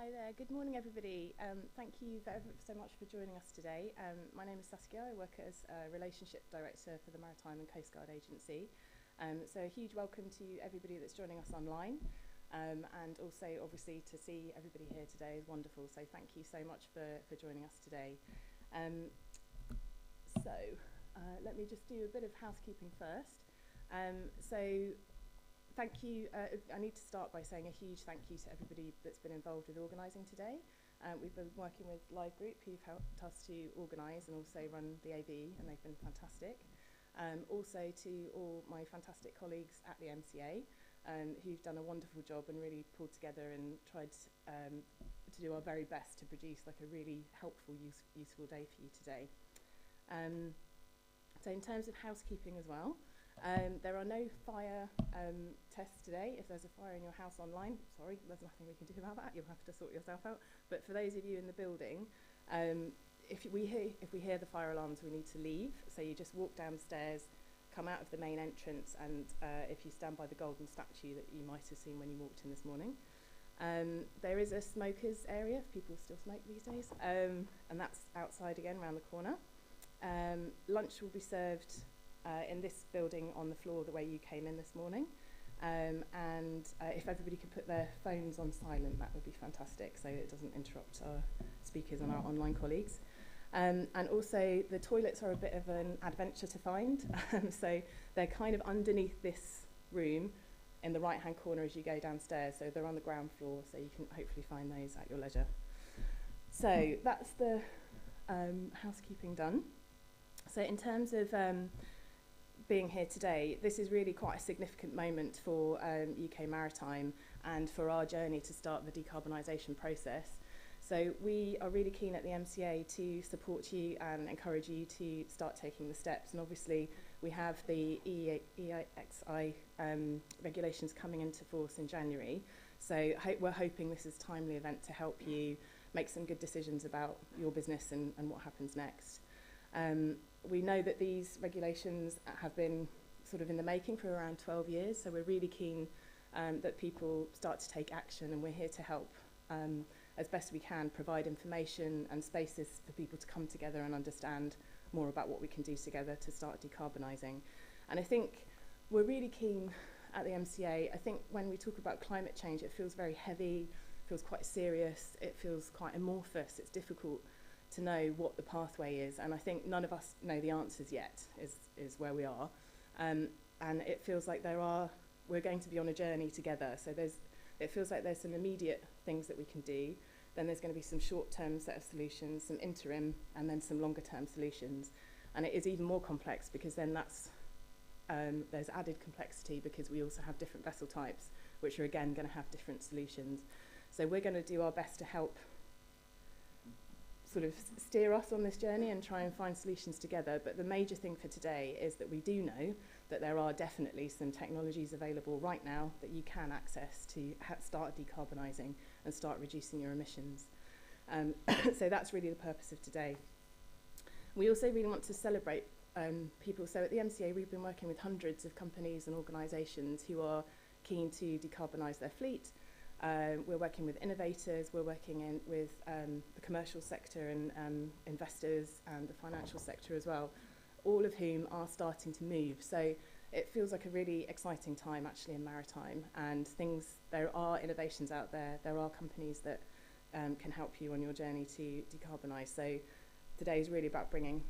Hi there, good morning everybody. Thank you so much for joining us today. My name is Saskia, I work as a Relationship Director for the Maritime and Coast Guard Agency. So a huge welcome to everybody that's joining us online, and also obviously to see everybody here today is wonderful, so thank you so much for joining us today. Let me just do a bit of housekeeping first. Thank you. I need to start by saying a huge thank you to everybody that's been involved with organising today. We've been working with Live Group, who've helped us to organise and also run the AV, and they've been fantastic. Also to all my fantastic colleagues at the MCA, who've done a wonderful job and really pulled together and tried to do our very best to produce like a really helpful, useful day for you today. So in terms of housekeeping as well, there are no fire tests today. If there's a fire in your house online, sorry, there's nothing we can do about that. You'll have to sort yourself out. But for those of you in the building, if we hear the fire alarms, we need to leave. So you just walk downstairs, come out of the main entrance, and if you stand by the golden statue that you might have seen when you walked in this morning. There is a smokers area if people still smoke these days, and that's outside again, around the corner. Lunch will be served in this building on the floor the way you came in this morning, and if everybody could put their phones on silent, that would be fantastic, so it doesn't interrupt our speakers and our online colleagues. And also the toilets are a bit of an adventure to find, so they're kind of underneath this room in the right hand corner as you go downstairs, so they're on the ground floor, so you can hopefully find those at your leisure. So that's the housekeeping done. So in terms of being here today, this is really quite a significant moment for UK Maritime and for our journey to start the decarbonisation process. So we are really keen at the MCA to support you and encourage you to start taking the steps. And obviously we have the EEXI regulations coming into force in January. So we're hoping this is a timely event to help you make some good decisions about your business and what happens next. We know that these regulations have been sort of in the making for around 12 years, so we're really keen that people start to take action, and we're here to help as best we can provide information and spaces for people to come together and understand more about what we can do together to start decarbonising. And I think we're really keen at the MCA. I think when we talk about climate change, it feels very heavy, feels quite serious, it feels quite amorphous, it's difficult to know what the pathway is, and I think none of us know the answers yet, is where we are. And it feels like we're going to be on a journey together, so it feels like there's some immediate things that we can do, then there's going to be some short-term set of solutions, some interim, and then some longer-term solutions. And it is even more complex because then there's added complexity because we also have different vessel types, which are again going to have different solutions. So we're going to do our best to help sort of steer us on this journey and try and find solutions together. But the major thing for today is that we do know that there are definitely some technologies available right now that you can access to start decarbonising and start reducing your emissions. So that's really the purpose of today. We also really want to celebrate people. So at the MCA, we've been working with hundreds of companies and organisations who are keen to decarbonise their fleet. We're working with innovators, we're working with the commercial sector and investors and the financial sector as well, all of whom are starting to move. So it feels like a really exciting time actually in maritime, and there are innovations out there, there are companies that can help you on your journey to decarbonise. So today is really about bringing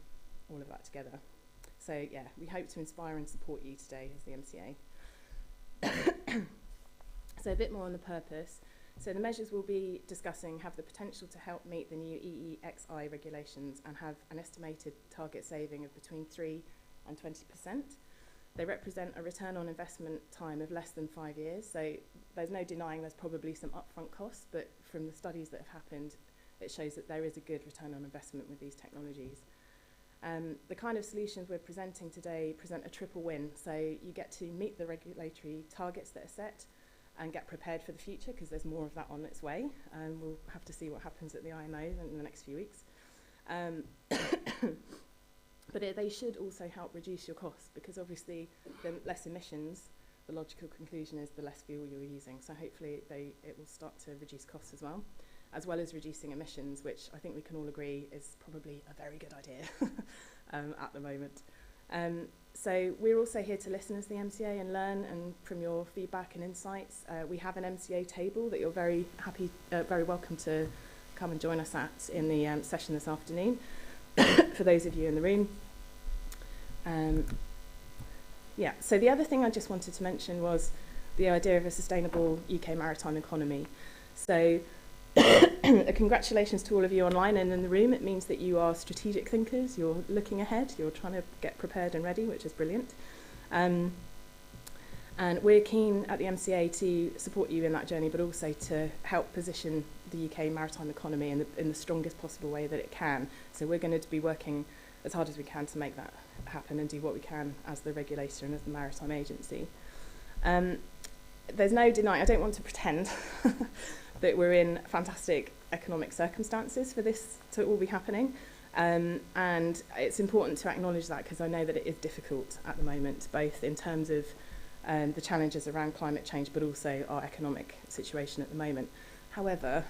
all of that together. So yeah, we hope to inspire and support you today as the MCA. So a bit more on the purpose. So the measures we'll be discussing have the potential to help meet the new EEXI regulations and have an estimated target saving of between 3 and 20%. They represent a return on investment time of less than 5 years. So there's no denying there's probably some upfront costs, but from the studies that have happened, it shows that there is a good return on investment with these technologies. The kind of solutions we're presenting today present a triple win. So you get to meet the regulatory targets that are set, and get prepared for the future because there's more of that on its way, and we'll have to see what happens at the IMO in the next few weeks. But they should also help reduce your costs because obviously the less emissions, the logical conclusion is the less fuel you're using, so hopefully it will start to reduce costs as well. as well as reducing emissions, which I think we can all agree is probably a very good idea at the moment. So we're also here to listen as the MCA and learn and from your feedback and insights. We have an MCA table that you're very welcome to come and join us at in the session this afternoon for those of you in the room. Yeah, so the other thing I just wanted to mention was the idea of a sustainable UK maritime economy. So congratulations to all of you online and in the room. It means that you are strategic thinkers, you're looking ahead, you're trying to get prepared and ready, which is brilliant. And we're keen at the MCA to support you in that journey, but also to help position the UK maritime economy in the strongest possible way that it can. So we're going to be working as hard as we can to make that happen and do what we can as the regulator and as the maritime agency. There's no denying, I don't want to pretend that we're in fantastic economic circumstances for this to all be happening. And it's important to acknowledge that, because I know that it is difficult at the moment, both in terms of the challenges around climate change, but also our economic situation at the moment. However,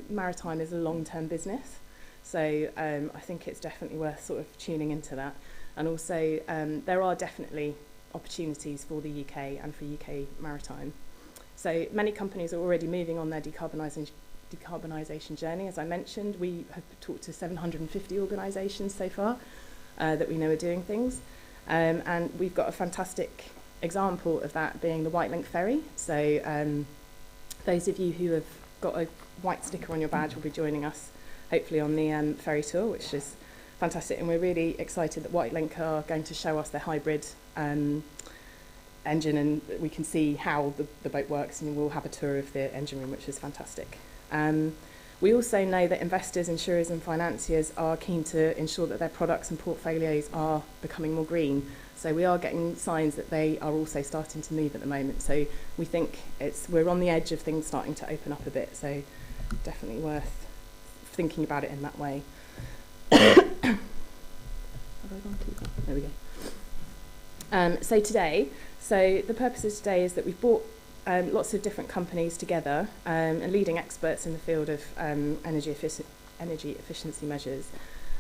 maritime is a long-term business, so I think it's definitely worth sort of tuning into that. And also, there are definitely opportunities for the UK and for UK maritime. So many companies are already moving on their decarbonisation journey. As I mentioned, we have talked to 750 organisations so far that we know are doing things. And we've got a fantastic example of that being the White Link ferry. So those of you who have got a white sticker on your badge will be joining us hopefully on the ferry tour, which is fantastic. And we're really excited that White Link are going to show us their hybrid engine, and we can see how the boat works, and we'll have a tour of the engine room, which is fantastic. We also know that investors, insurers and financiers are keen to ensure that their products and portfolios are becoming more green. So we are getting signs that they are also starting to move at the moment. So we think we're on the edge of things starting to open up a bit, so definitely worth thinking about it in that way. Have I gone too far? There we go. So the purpose of today is that we've brought lots of different companies together and leading experts in the field of energy efficiency measures.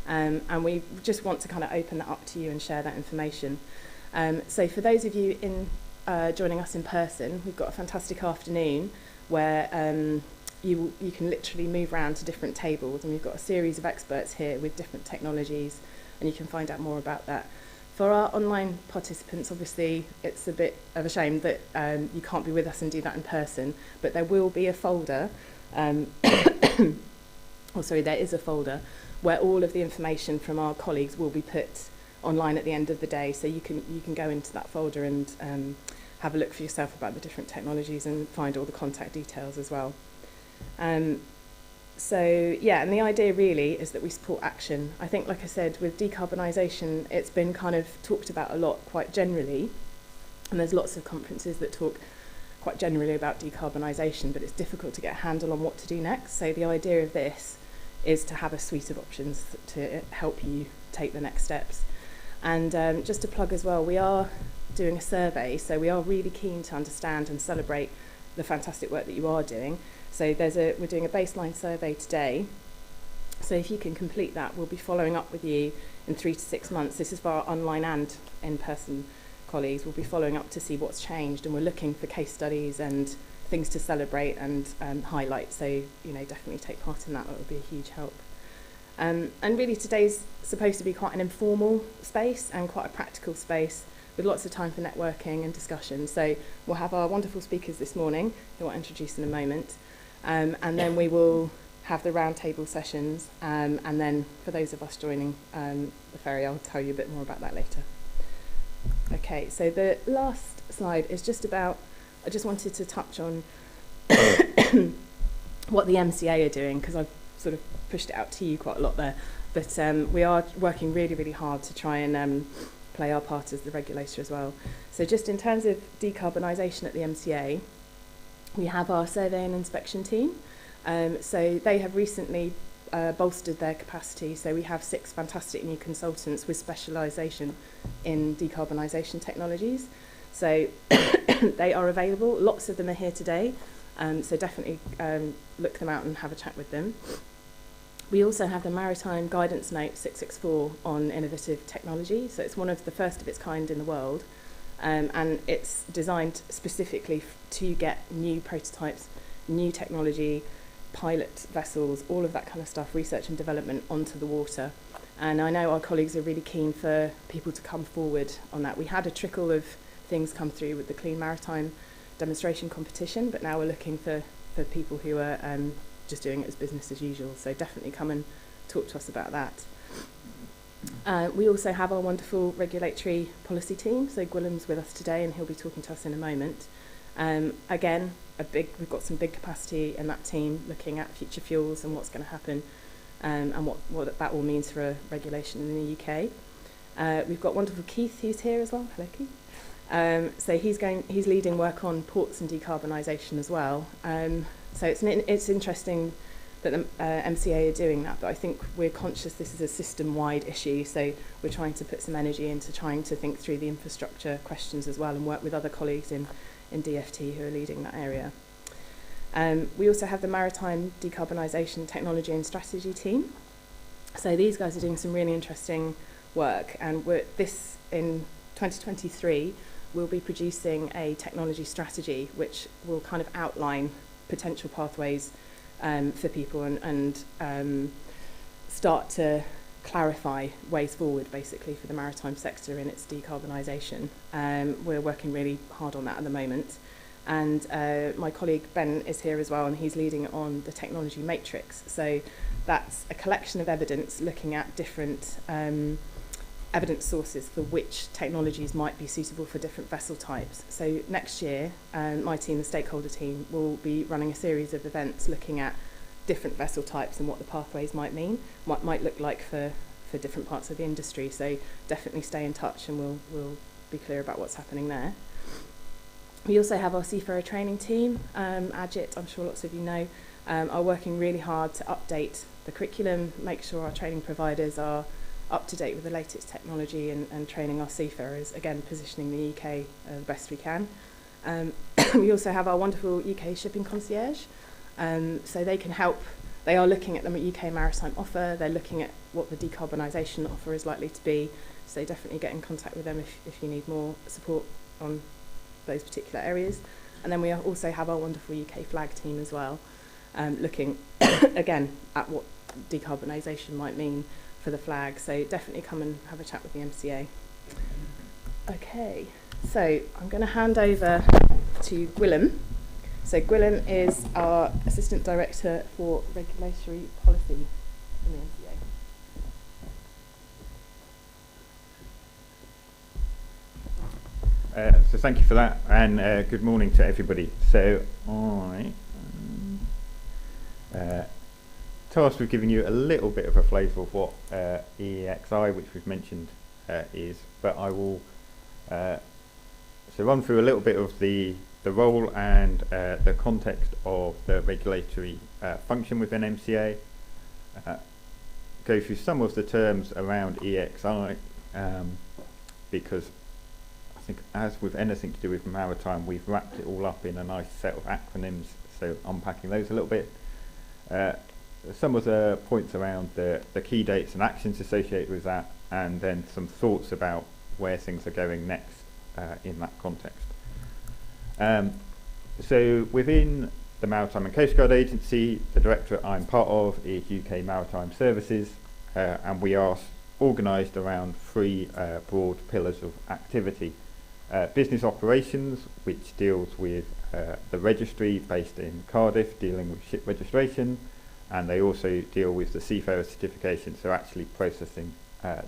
And we just want to kind of open that up to you and share that information. So for those of you joining us in person, we've got a fantastic afternoon where you can literally move around to different tables, and we've got a series of experts here with different technologies, and you can find out more about that. For our online participants, obviously, it's a bit of a shame that you can't be with us and do that in person, but there will be a folder, there is a folder where all of the information from our colleagues will be put online at the end of the day, so you can go into that folder and have a look for yourself about the different technologies and find all the contact details as well. So yeah, and the idea really is that we support action. I think, like I said, with decarbonisation, it's been kind of talked about a lot quite generally, and there's lots of conferences that talk quite generally about decarbonisation, but it's difficult to get a handle on what to do next. So the idea of this is to have a suite of options to help you take the next steps. And just to plug as well, we are doing a survey, so we are really keen to understand and celebrate the fantastic work that you are doing. So we're doing a baseline survey today. So if you can complete that, we'll be following up with you in 3 to 6 months. This is for our online and in-person colleagues. We'll be following up to see what's changed, and we're looking for case studies and things to celebrate and highlight. So, definitely take part in that. That would be a huge help. And really today's supposed to be quite an informal space and quite a practical space with lots of time for networking and discussion. So we'll have our wonderful speakers this morning, who I'll introduce in a moment. And then we will have the roundtable sessions, and then for those of us joining the ferry, I'll tell you a bit more about that later. Okay, so the last slide is just about, I just wanted to touch on what the MCA are doing, because I've sort of pushed it out to you quite a lot there. But we are working really, really hard to try and play our part as the regulator as well. So just in terms of decarbonisation at the MCA, we have our survey and inspection team. So they have recently bolstered their capacity. So we have 6 fantastic new consultants with specialisation in decarbonisation technologies. So they are available. Lots of them are here today. So definitely look them out and have a chat with them. We also have the Maritime Guidance Note 664 on innovative technology. So it's one of the first of its kind in the world. And it's designed specifically to get new prototypes, new technology, pilot vessels, all of that kind of stuff, research and development onto the water. And I know our colleagues are really keen for people to come forward on that. We had a trickle of things come through with the Clean Maritime demonstration competition, but now we're looking for people who are just doing it as business as usual. So definitely come and talk to us about that. We also have our wonderful regulatory policy team. So Gwilym's with us today and he'll be talking to us in a moment. Again, we've got some big capacity in that team looking at future fuels and what's going to happen and what that all means for regulation in the UK. We've got wonderful Keith who's here as well. Hello, Keith. So he's leading work on ports and decarbonisation as well. So it's interesting that the MCA are doing that, but I think we're conscious this is a system-wide issue, so we're trying to put some energy into trying to think through the infrastructure questions as well and work with other colleagues in DFT who are leading that area. We also have the Maritime Decarbonisation Technology and Strategy team. So these guys are doing some really interesting work, and in 2023 we'll be producing a technology strategy which will kind of outline potential pathways for people and start to clarify ways forward basically for the maritime sector in its decarbonisation. We're working really hard on that at the moment, and my colleague Ben is here as well, and he's leading on the technology matrix. So that's a collection of evidence looking at different evidence sources for which technologies might be suitable for different vessel types. So next year, my team, the stakeholder team, will be running a series of events looking at different vessel types and what the pathways might mean, what might look like for different parts of the industry. So definitely stay in touch and we'll be clear about what's happening there. We also have our seafarer training team, Ajit, I'm sure lots of you know, are working really hard to update the curriculum, make sure our training providers are up to date with the latest technology and training our seafarers, again positioning the UK the best we can. We also have our wonderful UK shipping concierge, so they can help. They are looking at the UK maritime offer, they're looking at what the decarbonisation offer is likely to be, so definitely get in contact with them if you need more support on those particular areas. And then we also have our wonderful UK flag team as well, looking again at what decarbonisation might mean for the flag, so definitely come and have a chat with the MCA. Okay, so I'm going to hand over to Gwilym. So Gwilym is our Assistant Director for Regulatory Policy in the MCA. So thank you for that, and good morning to everybody. So tasked with giving you a little bit of a flavour of what EEXI, which we've mentioned, is, but I will so run through a little bit of the role and the context of the regulatory function within MCA, go through some of the terms around EEXI, because I think as with anything to do with maritime, we've wrapped it all up in a nice set of acronyms, so unpacking those a little bit. Some of the points around the key dates and actions associated with that, and then some thoughts about where things are going next in that context. So within the Maritime and Coast Guard Agency, the directorate I'm part of is UK Maritime Services, and we are organised around three broad pillars of activity. Business operations, which deals with the registry based in Cardiff, dealing with ship registration, and they also deal with the seafarer certification, so actually processing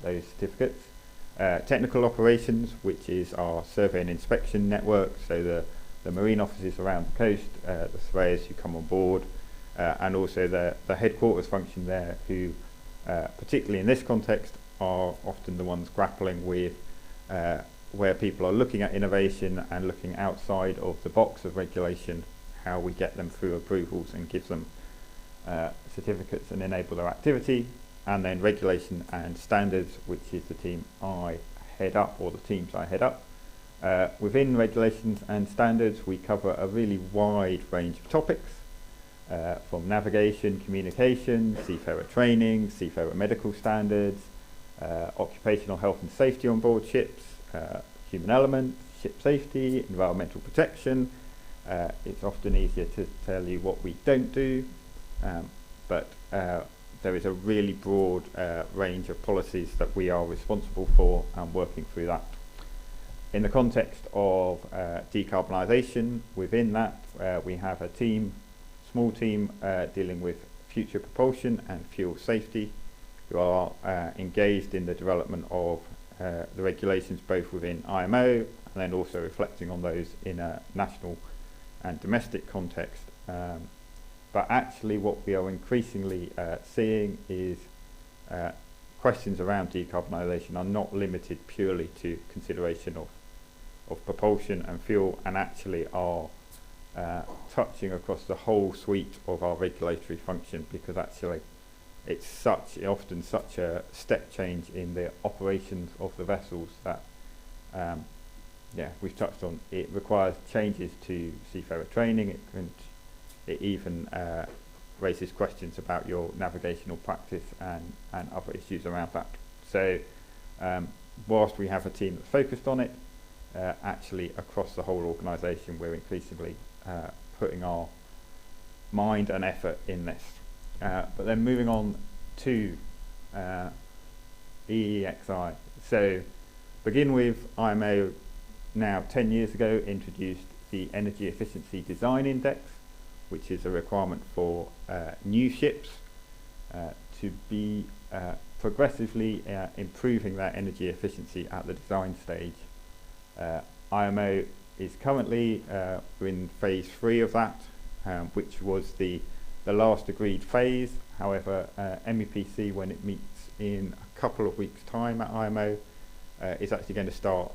those certificates. Technical operations, which is our survey and inspection network, so the marine offices around the coast, the surveyors who come on board, and also the headquarters function there, who particularly in this context are often the ones grappling with where people are looking at innovation and looking outside of the box of regulation, how we get them through approvals and give them certificates and enable their activity. And then regulation and standards, which is the team I head up, or the teams I head up, Within regulations and standards, we cover a really wide range of topics, from navigation, communication, seafarer training, seafarer medical standards, occupational health and safety on board ships, human element, ship safety, environmental protection. It's often easier to tell you what we don't do, but there is a really broad range of policies that we are responsible for and working through that. In the context of decarbonisation, within that we have a small team dealing with future propulsion and fuel safety, who are engaged in the development of the regulations both within IMO and then also reflecting on those in a national and domestic context. But actually what we are increasingly seeing is questions around decarbonisation are not limited purely to consideration of propulsion and fuel, and actually are touching across the whole suite of our regulatory function, because actually it's often such a step change in the operations of the vessels that we've touched on. It requires changes to seafarer training. It even raises questions about your navigational practice and other issues around that. So whilst we have a team that's focused on it, actually across the whole organisation we're increasingly putting our mind and effort in this. But then moving on to EEXI. So begin with IMO now 10 years ago introduced the Energy Efficiency Design Index, which is a requirement for new ships to be progressively improving their energy efficiency at the design stage. IMO is currently in phase 3 of that, which was the last agreed phase. However, MEPC, when it meets in a couple of weeks' time at IMO, is actually going to start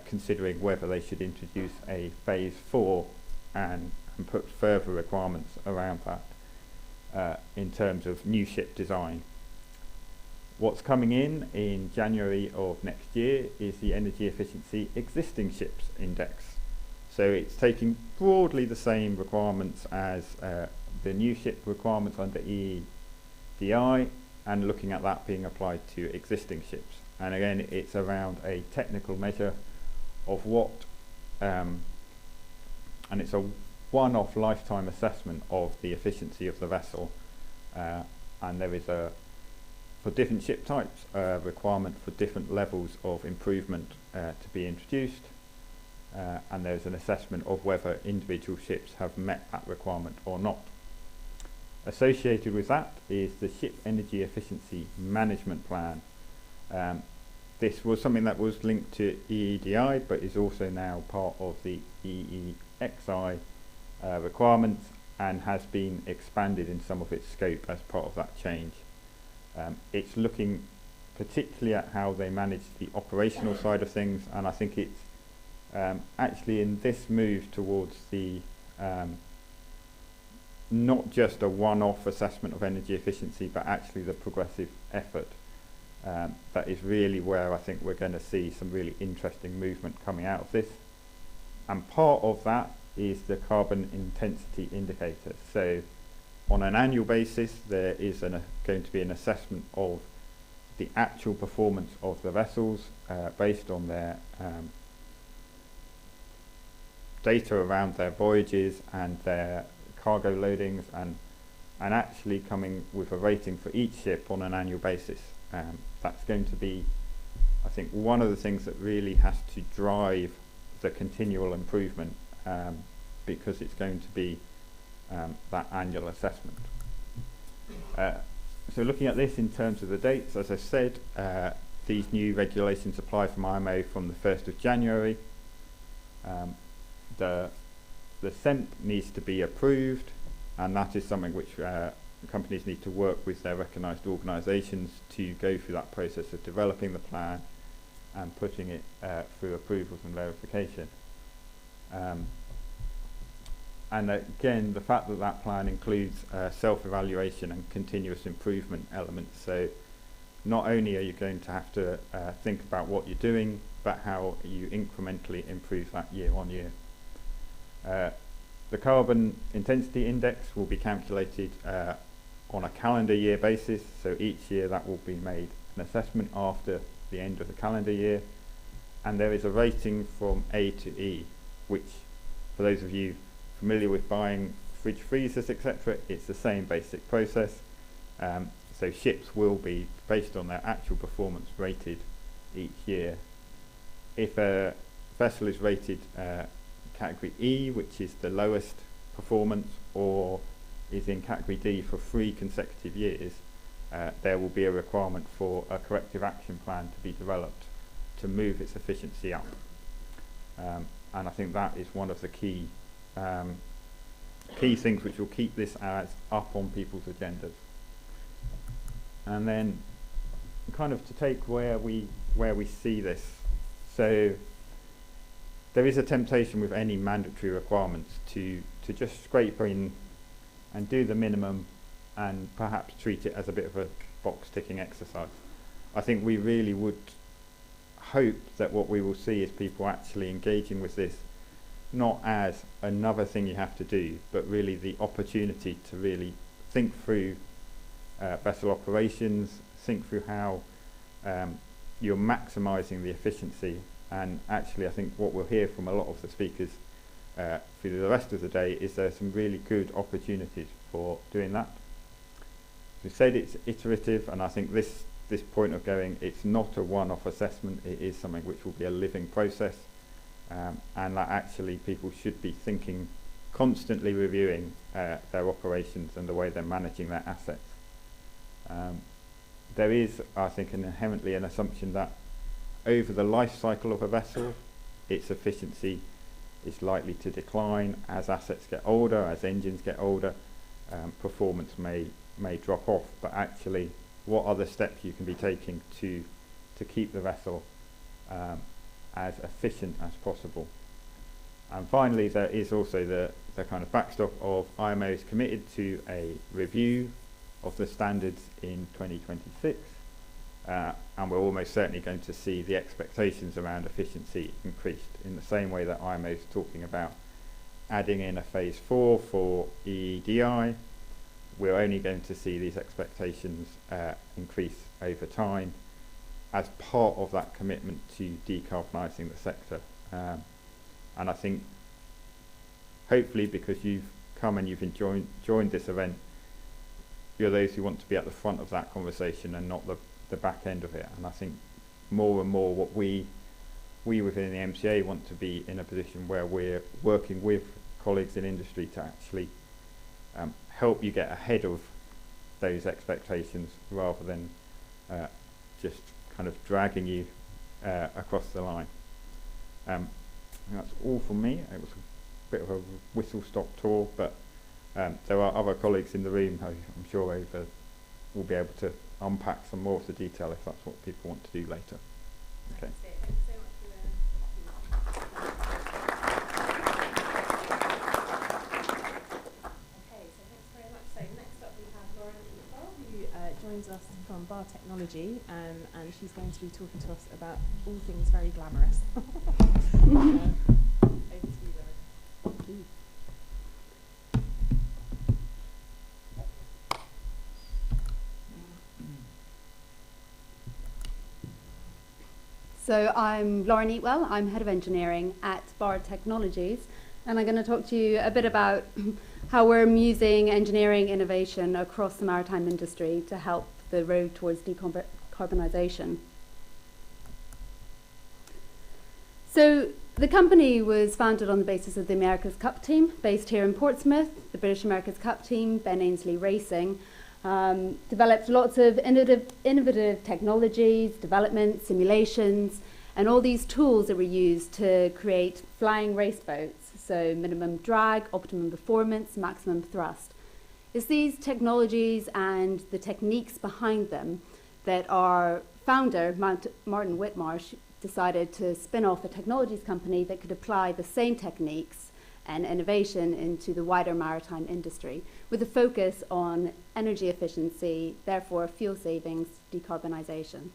considering whether they should introduce a phase 4 and put further requirements around that in terms of new ship design. What's coming in January of next year is the Energy Efficiency Existing Ships Index. So it's taking broadly the same requirements as the new ship requirements under EEDI and looking at that being applied to existing ships. And again, it's around a technical measure of what, and it's a one-off lifetime assessment of the efficiency of the vessel, and there is for different ship types requirement for different levels of improvement to be introduced, and there's an assessment of whether individual ships have met that requirement or not. Associated with that is the Ship Energy Efficiency Management Plan. This was something that was linked to EEDI but is also now part of the EEXI requirements and has been expanded in some of its scope as part of that change. It's looking particularly at how they manage the operational side of things, and I think it's actually in this move towards the not just a one-off assessment of energy efficiency, but actually the progressive effort. That is really where I think we're going to see some really interesting movement coming out of this. And part of that is the carbon intensity indicator. So on an annual basis, there is going to be an assessment of the actual performance of the vessels based on their data around their voyages and their cargo loadings, and actually coming with a rating for each ship on an annual basis. That's going to be, I think, one of the things that really has to drive the continual improvement, because it's going to be that annual assessment. So looking at this in terms of the dates, as I said, these new regulations apply from IMO from the 1st of January. The SEMP needs to be approved, and that is something which companies need to work with their recognised organisations to go through that process of developing the plan and putting it through approvals and verification. And again, the fact that plan includes self-evaluation and continuous improvement elements. So not only are you going to have to think about what you're doing, but how you incrementally improve that year on year. The carbon intensity index will be calculated on a calendar year basis, so each year that will be made an assessment after the end of the calendar year, and there is a rating from A to E, which, for those of you familiar with buying fridge freezers, etc., it's the same basic process. So ships will be, based on their actual performance, rated each year. If a vessel is rated category E, which is the lowest performance, or is in category D for 3 consecutive years, there will be a requirement for a corrective action plan to be developed to move its efficiency up. And I think that is one of the key things which will keep this as up on people's agendas. And then kind of to take where we see this. So there is a temptation with any mandatory requirements to just scrape in and do the minimum and perhaps treat it as a bit of a box ticking exercise. I think we really would hope that what we will see is people actually engaging with this not as another thing you have to do, but really the opportunity to really think through vessel operations, think through how you're maximising the efficiency. And actually I think what we'll hear from a lot of the speakers through the rest of the day is there's some really good opportunities for doing that. As we said, it's iterative, and I think this point of going, it's not a one-off assessment, it is something which will be a living process, and that actually people should be thinking, constantly reviewing their operations and the way they're managing their assets. There is, I think, inherently an assumption that over the life cycle of a vessel, its efficiency is likely to decline as assets get older, as engines get older. Performance may drop off, but actually what are the steps you can be taking to keep the vessel as efficient as possible? And finally, there is also the kind of backstop of IMO is committed to a review of the standards in 2026, and we're almost certainly going to see the expectations around efficiency increased in the same way that IMO is talking about adding in a phase 4 for EEDI. We're only going to see these expectations increase over time as part of that commitment to decarbonising the sector. And I think hopefully, because you've come and you've joined this event, you're those who want to be at the front of that conversation and not the back end of it. And I think more and more what we within the MCA want to be in a position where we're working with colleagues in industry to actually help you get ahead of those expectations rather than just kind of dragging you across the line. That's all from me. It was a bit of a whistle-stop tour, but there are other colleagues in the room who I'm sure will be able to unpack some more of the detail if that's what people want to do later. Okay. Thank you so much for the Okay, so thanks very much. So next up we have Lauren Eatwell, who joins us from Bar Technology, and she's going to be talking to us about all things very glamorous. Over to you, Lauren. Thank you. So I'm Lauren Eatwell, I'm Head of Engineering at Bar Technologies, and I'm going to talk to you a bit about how we're using engineering innovation across the maritime industry to help the road towards decarbonisation. So the company was founded on the basis of the America's Cup team, based here in Portsmouth. The British America's Cup team, Ben Ainslie Racing, developed lots of innovative technologies, development, simulations, and all these tools that were used to create flying race boats. So minimum drag, optimum performance, maximum thrust. It's these technologies and the techniques behind them that our founder, Martin Whitmarsh, decided to spin off a technologies company that could apply the same techniques and innovation into the wider maritime industry, with a focus on energy efficiency, therefore fuel savings, decarbonisation.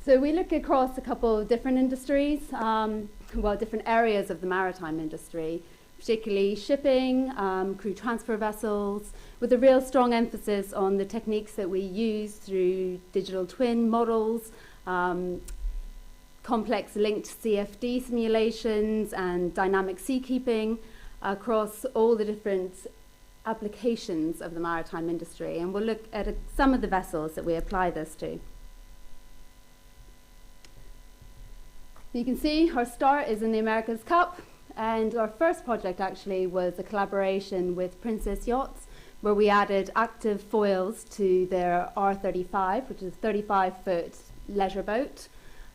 So we look across a couple of different industries, different areas of the maritime industry, particularly shipping, crew transfer vessels, with a real strong emphasis on the techniques that we use through digital twin models, complex linked CFD simulations and dynamic seakeeping across all the different applications of the maritime industry. And we'll look at some of the vessels that we apply this to. You can see our start is in the America's Cup, and our first project actually was a collaboration with Princess Yachts, where we added active foils to their R35, which is a 35-foot leisure boat.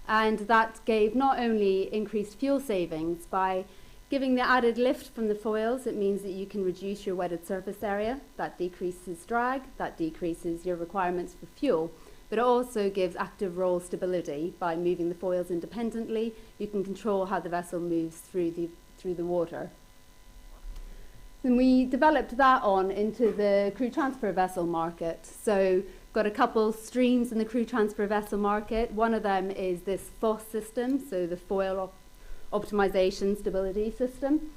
And that gave not only increased fuel savings by giving the added lift from the foils. It means that you can reduce your wetted surface area. That decreases drag, that decreases your requirements for fuel. But it also gives active roll stability. By moving the foils independently, you can control how the vessel moves through the water. And we developed that on into the crew transfer vessel market. So got a couple streams in the crew transfer vessel market. One of them is this FOS system, so the foil optimization stability system.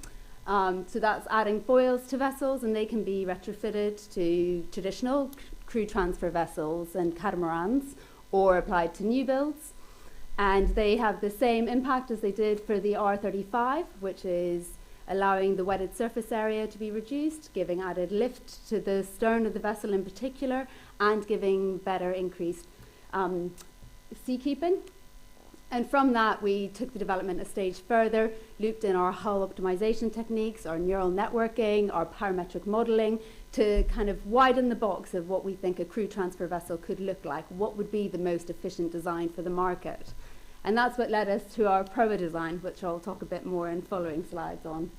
So that's adding foils to vessels, and they can be retrofitted to traditional crew transfer vessels and catamarans, or applied to new builds. And they have the same impact as they did for the R35, which is allowing the wetted surface area to be reduced, giving added lift to the stern of the vessel in particular, and giving better increased seakeeping. And from that, we took the development a stage further, looped in our hull optimization techniques, our neural networking, our parametric modeling, to kind of widen the box of what we think a crew transfer vessel could look like. What would be the most efficient design for the market? And that's what led us to our PROA design, which I'll talk a bit more in following slides on.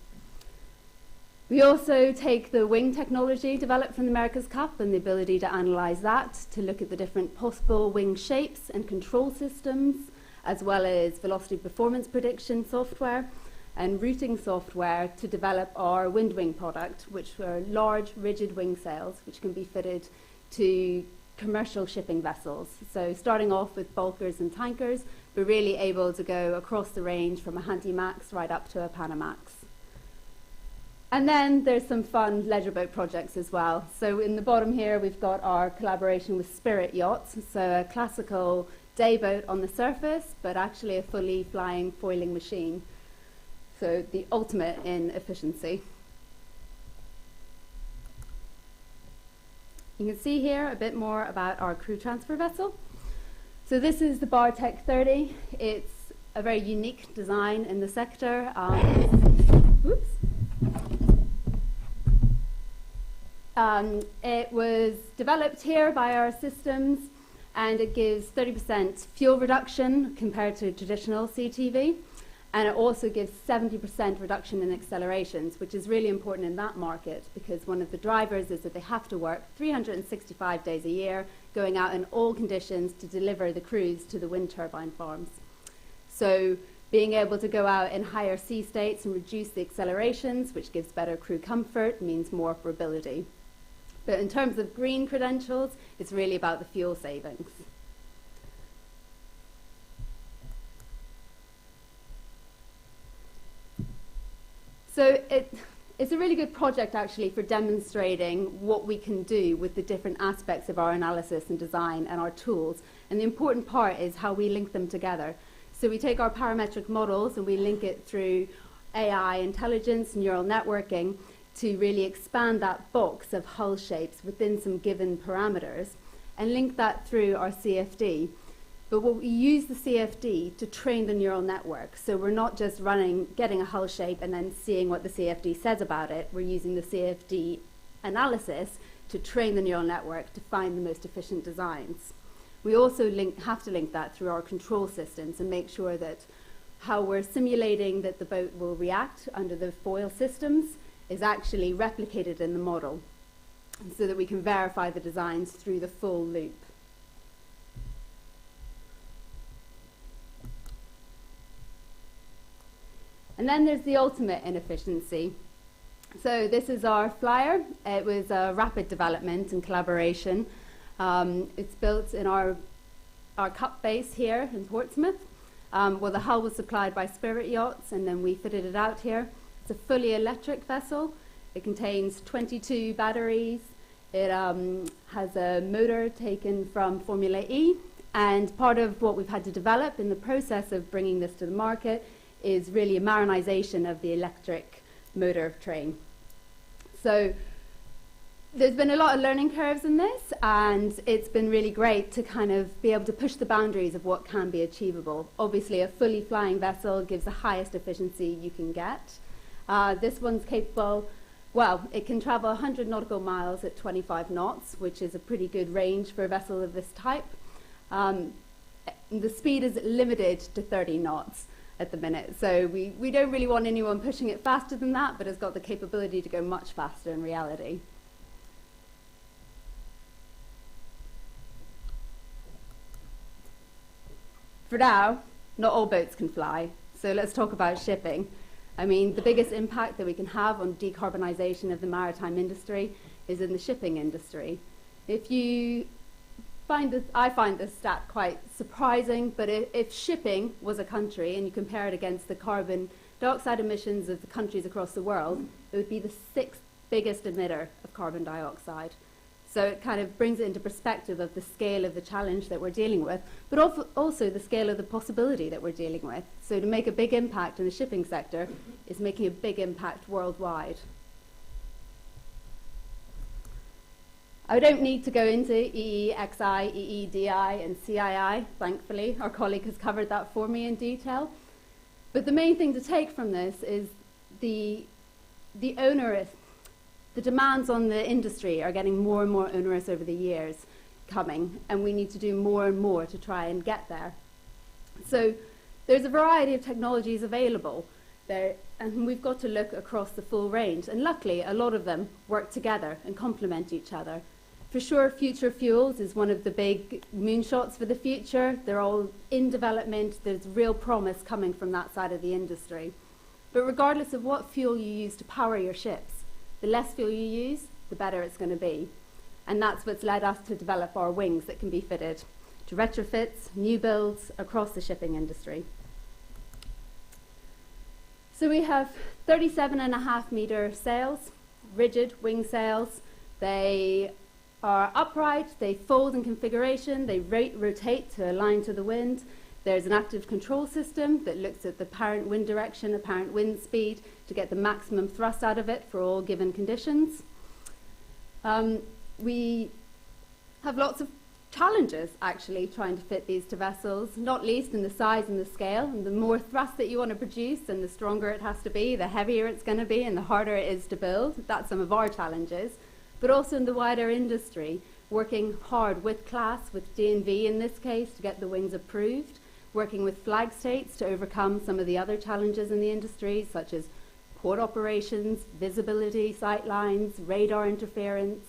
We also take the wing technology developed from the America's Cup and the ability to analyze that to look at the different possible wing shapes and control systems, as well as velocity performance prediction software and routing software to develop our wind wing product, which are large rigid wing sails which can be fitted to commercial shipping vessels. So starting off with bulkers and tankers, we're really able to go across the range from a Handymax right up to a Panamax. And then there's some fun leisure boat projects as well. So in the bottom here, we've got our collaboration with Spirit Yachts. So a classical day boat on the surface, but actually a fully flying foiling machine. So the ultimate in efficiency. You can see here a bit more about our crew transfer vessel. So this is the Bartech 30. It's a very unique design in the sector. It was developed here by our systems, and it gives 30% fuel reduction compared to traditional CTV. And it also gives 70% reduction in accelerations, which is really important in that market because one of the drivers is that they have to work 365 days a year, going out in all conditions to deliver the crews to the wind turbine farms. So being able to go out in higher sea states and reduce the accelerations, which gives better crew comfort, means more operability. But in terms of green credentials, it's really about the fuel savings. So it's a really good project actually for demonstrating what we can do with the different aspects of our analysis and design and our tools. And the important part is how we link them together. So we take our parametric models and we link it through AI intelligence, neural networking, to really expand that box of hull shapes within some given parameters and link that through our CFD. But we use the CFD to train the neural network. So we're not just getting a hull shape and then seeing what the CFD says about it. We're using the CFD analysis to train the neural network to find the most efficient designs. We also have to link that through our control systems and make sure that how we're simulating that the boat will react under the foil systems is actually replicated in the model so that we can verify the designs through the full loop. And then there's the ultimate inefficiency. So this is our flyer. It was a rapid development and collaboration. It's built in our cup base here in Portsmouth. Well, the hull was supplied by Spirit Yachts, and then we fitted it out here. It's a fully electric vessel. It contains 22 batteries. It has a motor taken from Formula E, and part of what we've had to develop in the process of bringing this to the market is really a marinization of the electric motor train. So there's been a lot of learning curves in this, and it's been really great to kind of be able to push the boundaries of what can be achievable. Obviously, a fully flying vessel gives the highest efficiency you can get. This one's capable, well, it can travel 100 nautical miles at 25 knots, which is a pretty good range for a vessel of this type. The speed is limited to 30 knots at the minute, so we don't really want anyone pushing it faster than that, but it's got the capability to go much faster in reality. For now, not all boats can fly, so let's talk about shipping. I mean, the biggest impact that we can have on decarbonisation of the maritime industry is in the shipping industry. I find this stat quite surprising, but if shipping was a country and you compare it against the carbon dioxide emissions of the countries across the world, it would be the 6th biggest emitter of carbon dioxide. So it kind of brings it into perspective of the scale of the challenge that we're dealing with, but also the scale of the possibility that we're dealing with. So to make a big impact in the shipping sector is making a big impact worldwide. I don't need to go into EEXI, EEDI, and CII. Thankfully, our colleague has covered that for me in detail. But the main thing to take from this is the demands on the industry are getting more and more onerous over the years coming, and we need to do more and more to try and get there. So there's a variety of technologies available there, and we've got to look across the full range. And luckily, a lot of them work together and complement each other. For sure, future fuels is one of the big moonshots for the future. They're all in development. There's real promise coming from that side of the industry. But regardless of what fuel you use to power your ships, the less fuel you use, the better it's going to be. And that's what's led us to develop our wings that can be fitted to retrofits, new builds across the shipping industry. So we have 37.5 metre sails, rigid wing sails. They are upright, they fold in configuration, they rotate to align to the wind. There's an active control system that looks at the apparent wind direction, apparent wind speed to get the maximum thrust out of it for all given conditions. We have lots of challenges actually trying to fit these to vessels, not least in the size and the scale. And the more thrust that you want to produce and the stronger it has to be, the heavier it's going to be and the harder it is to build. That's some of our challenges. But also in the wider industry, working hard with class, with D&V in this case, to get the wings approved, working with flag states to overcome some of the other challenges in the industry, such as port operations, visibility, sight lines, radar interference.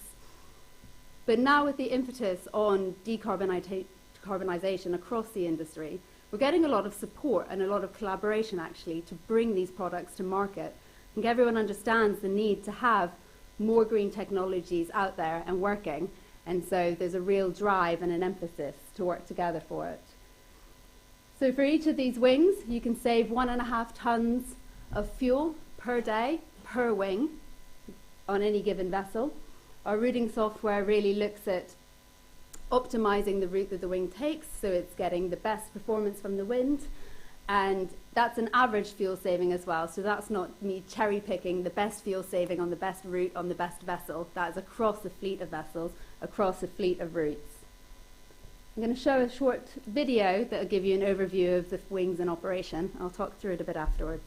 But now with the impetus on decarbonisation across the industry, we're getting a lot of support and a lot of collaboration actually to bring these products to market. I think everyone understands the need to have more green technologies out there and working, and so there's a real drive and an emphasis to work together for it. So for each of these wings, you can save 1.5 tons of fuel per day, per wing, on any given vessel. Our routing software really looks at optimizing the route that the wing takes, so it's getting the best performance from the wind, and that's an average fuel saving as well. So that's not me cherry picking the best fuel saving on the best route on the best vessel. That is across a fleet of vessels, across a fleet of routes. I'm going to show a short video that will give you an overview of the wings in operation. I'll talk through it a bit afterwards.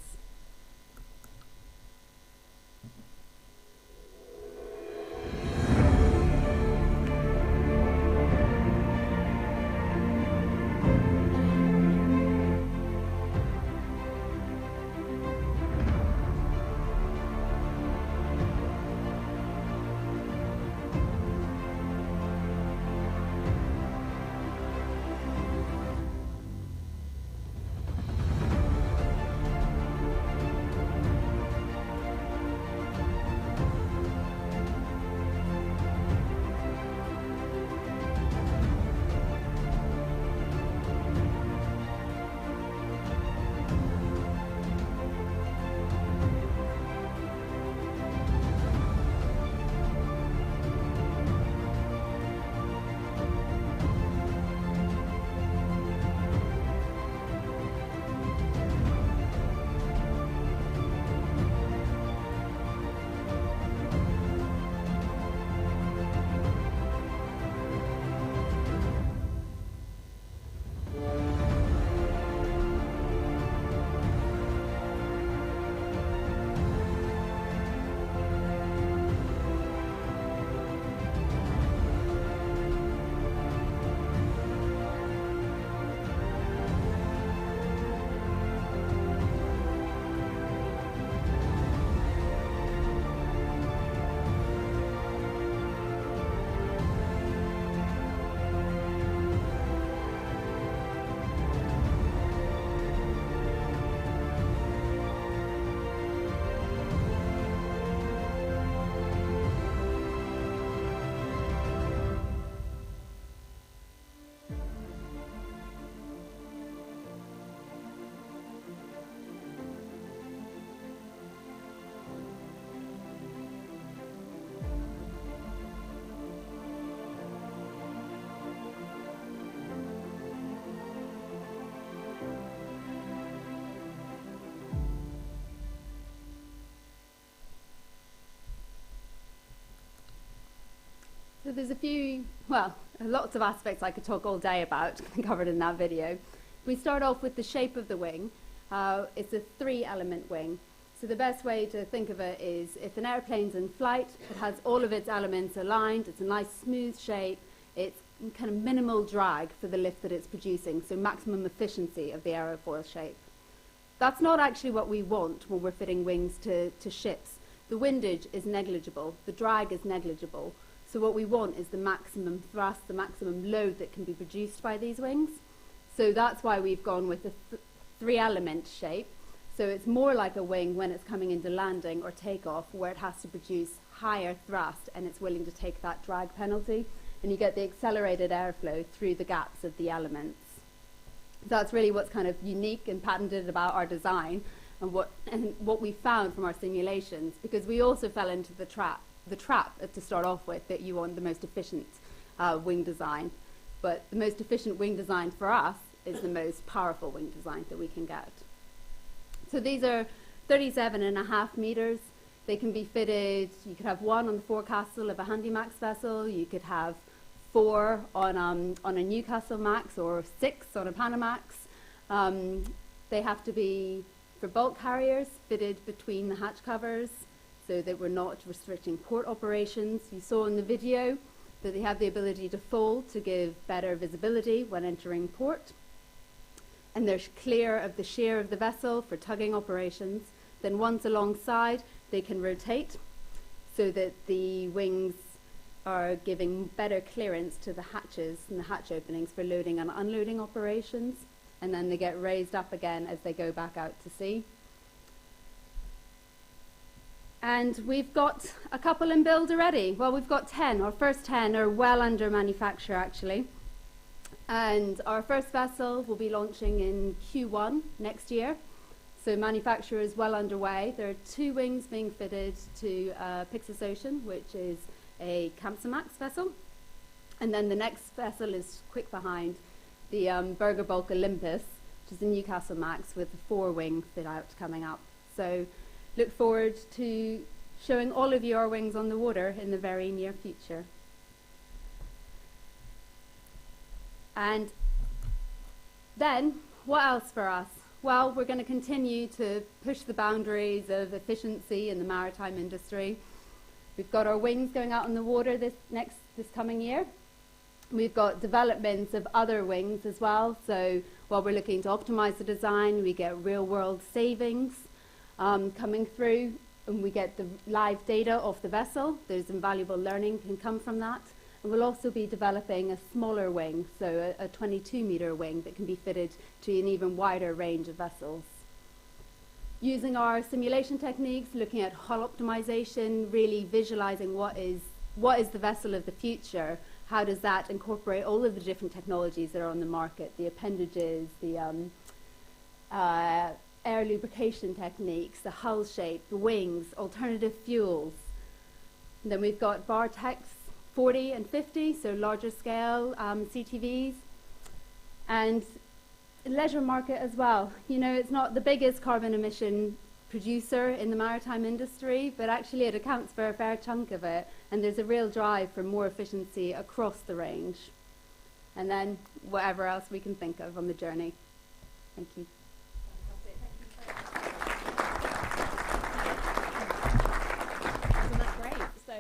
there's a few, well, lots of aspects I could talk all day about covered in that video. We start off with the shape of the wing. It's a 3-element wing. So the best way to think of it is if an airplane's in flight, it has all of its elements aligned, it's a nice smooth shape, it's kind of minimal drag for the lift that it's producing, so maximum efficiency of the aerofoil shape. That's not actually what we want when we're fitting wings to ships. The windage is negligible, the drag is negligible, so what we want is the maximum thrust, the maximum load that can be produced by these wings. So that's why we've gone with the 3-element shape. So it's more like a wing when it's coming into landing or takeoff, where it has to produce higher thrust and it's willing to take that drag penalty, and you get the accelerated airflow through the gaps of the elements. That's really what's kind of unique and patented about our design, and what we found from our simulations, because we also fell into the trap to start off with, that you want the most efficient wing design. But the most efficient wing design for us is the most powerful wing design that we can get. So these are 37.5 meters. They can be fitted, you could have 1 on the forecastle of a Handymax vessel, you could have 4 on a Newcastle Max, or 6 on a Panamax. They have to be, for bulk carriers, fitted between the hatch covers so that we're not restricting port operations. You saw in the video that they have the ability to fold to give better visibility when entering port. And they're clear of the shear of the vessel for tugging operations. Then once alongside, they can rotate so that the wings are giving better clearance to the hatches and the hatch openings for loading and unloading operations. And then they get raised up again as they go back out to sea. And we've got a couple in build already. Well, we've got 10. Our first 10 are well under manufacture, actually. And our first vessel will be launching in Q1 next year. So manufacture is well underway. There are 2 wings being fitted to Pyxis Ocean, which is a Kamsarmax vessel. And then the next vessel is quick behind, the Burger Bulk Olympus, which is a Newcastle Max with a 4-wing fit out coming up. So look forward to showing all of you our wings on the water in the very near future. And then, what else for us? Well, we're going to continue to push the boundaries of efficiency in the maritime industry. We've got our wings going out on the water this coming year. We've got developments of other wings as well. So while we're looking to optimize the design, we get real-world savings coming through, and we get the live data off the vessel. There's invaluable learning can come from that. And we'll also be developing a smaller wing, so a 22-meter wing that can be fitted to an even wider range of vessels. Using our simulation techniques, looking at hull optimization, really visualizing what is the vessel of the future, how does that incorporate all of the different technologies that are on the market, the appendages, the air lubrication techniques, the hull shape, the wings, alternative fuels. And then we've got Vartex 40 and 50, so larger scale CTVs. And leisure market as well. You know, it's not the biggest carbon emission producer in the maritime industry, but actually it accounts for a fair chunk of it, and there's a real drive for more efficiency across the range. And then whatever else we can think of on the journey. Thank you. Isn't that great? So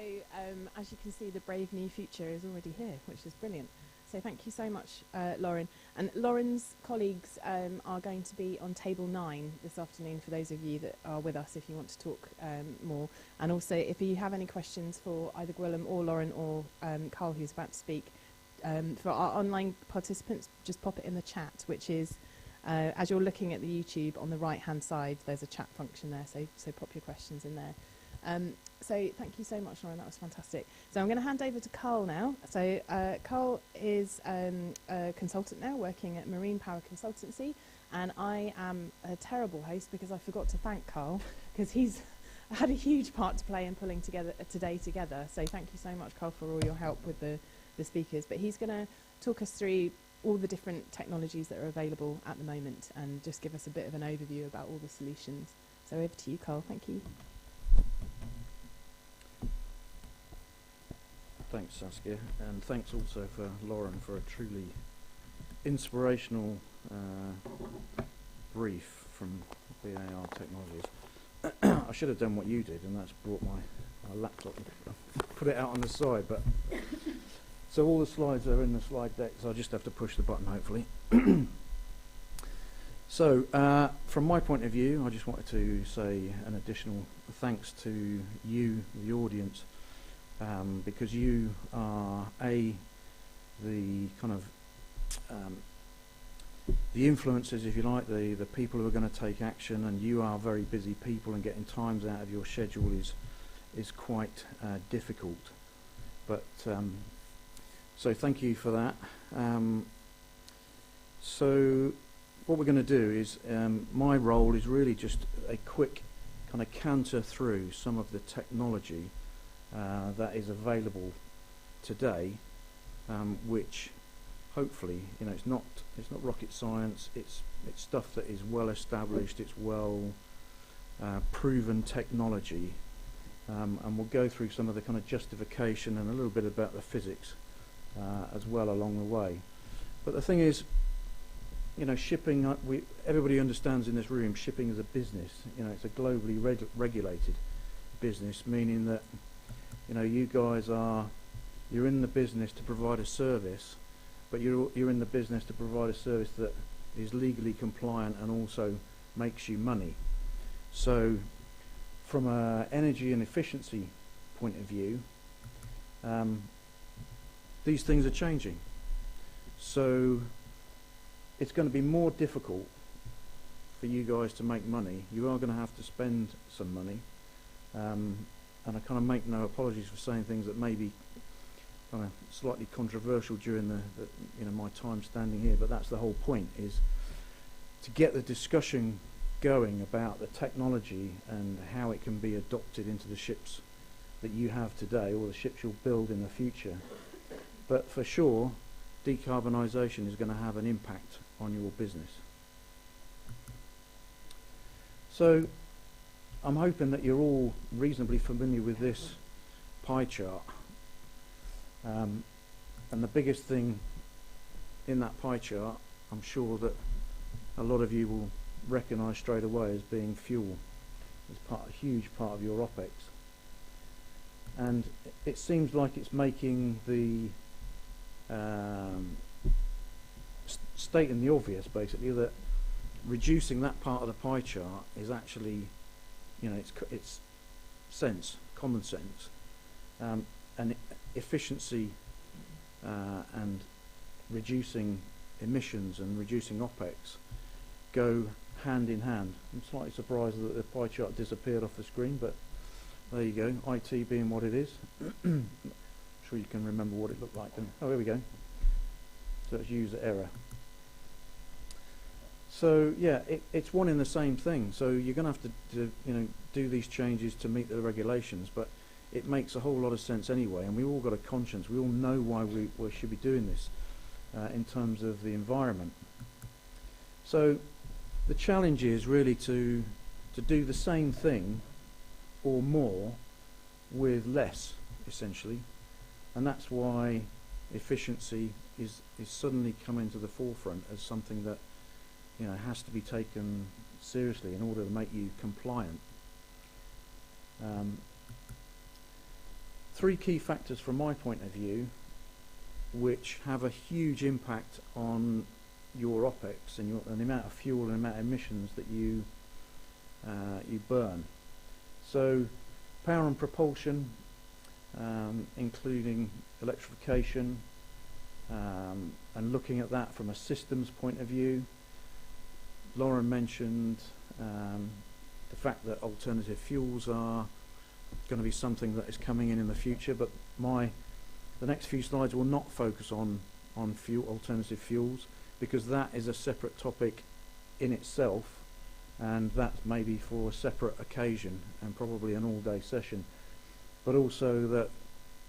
as you can see, the brave new future is already here, which is brilliant. So thank you so much, Lauren. And Lauren's colleagues are going to be on table 9 this afternoon for those of you that are with us if you want to talk more. And also, if you have any questions for either Gwilym or Lauren or Carl, who's about to speak, for our online participants, just pop it in the chat, which is, as you're looking at the YouTube, on the right-hand side, there's a chat function there, so pop your questions in there. So thank you so much, Lauren, that was fantastic. So I'm going to hand over to Carl now. So Carl is a consultant now working at Marine Power Consultancy, and I am a terrible host because I forgot to thank Carl because he's had a huge part to play in pulling today together. So thank you so much, Carl, for all your help with the speakers. But he's going to talk us through all the different technologies that are available at the moment and just give us a bit of an overview about all the solutions. So over to you, Carl. Thank you. Thanks, Saskia, and thanks also for Lauren for a truly inspirational brief from BAR Technologies. I should have done what you did, and that's brought my laptop and put it out on the side. But so all the slides are in the slide deck, so I just have to push the button, hopefully. So, from my point of view, I just wanted to say an additional thanks to you, the audience, because you are the kind of the influencers, if you like, the people who are going to take action, and you are very busy people, and getting times out of your schedule is quite difficult. But so thank you for that. So what we're going to do is, my role is really just a quick kind of canter through some of the technology that is available today, which hopefully, you know, it's not rocket science. It's stuff that is well established. It's well proven technology, and we'll go through some of the kind of justification and a little bit about the physics as well along the way. But the thing is, you know, shipping, everybody understands in this room, shipping is a business. You know, it's a globally regulated business, meaning that, you know, you guys you're in the business to provide a service, but you're in the business to provide a service that is legally compliant and also makes you money. So from an energy and efficiency point of view, these things are changing. So it's going to be more difficult for you guys to make money. You are going to have to spend some money, and I kind of make no apologies for saying things that may be kind of slightly controversial during the you know, my time standing here, but that's the whole point, is to get the discussion going about the technology and how it can be adopted into the ships that you have today, or the ships you'll build in the future. But for sure, decarbonisation is going to have an impact on your business. So I'm hoping that you're all reasonably familiar with this pie chart. And the biggest thing in that pie chart, I'm sure that a lot of you will recognise straight away as being fuel. It's a huge part of your OPEX. And it seems like it's making the stating the obvious, basically, that reducing that part of the pie chart is actually, you know, it's common sense, and efficiency and reducing emissions and reducing OPEX go hand in hand. I'm slightly surprised that the pie chart disappeared off the screen, but there you go, IT being what it is. I'm sure you can remember what it looked like. Oh, here we go. So it's user error. So yeah, it's one and the same thing. So you're going to have to do these changes to meet the regulations, but it makes a whole lot of sense anyway, and we've all got a conscience. We all know why we should be doing this in terms of the environment. So the challenge is really to do the same thing or more with less, essentially, and that's why efficiency is suddenly coming to the forefront as something that, you know, has to be taken seriously in order to make you compliant. Three key factors from my point of view which have a huge impact on your OPEX and the amount of fuel and the amount of emissions that you burn. So power and propulsion, including electrification, and looking at that from a systems point of view. Lauren mentioned the fact that alternative fuels are going to be something that is coming in the future, but the next few slides will not focus on alternative fuels, because that is a separate topic in itself, and that's maybe for a separate occasion and probably an all-day session. But also that,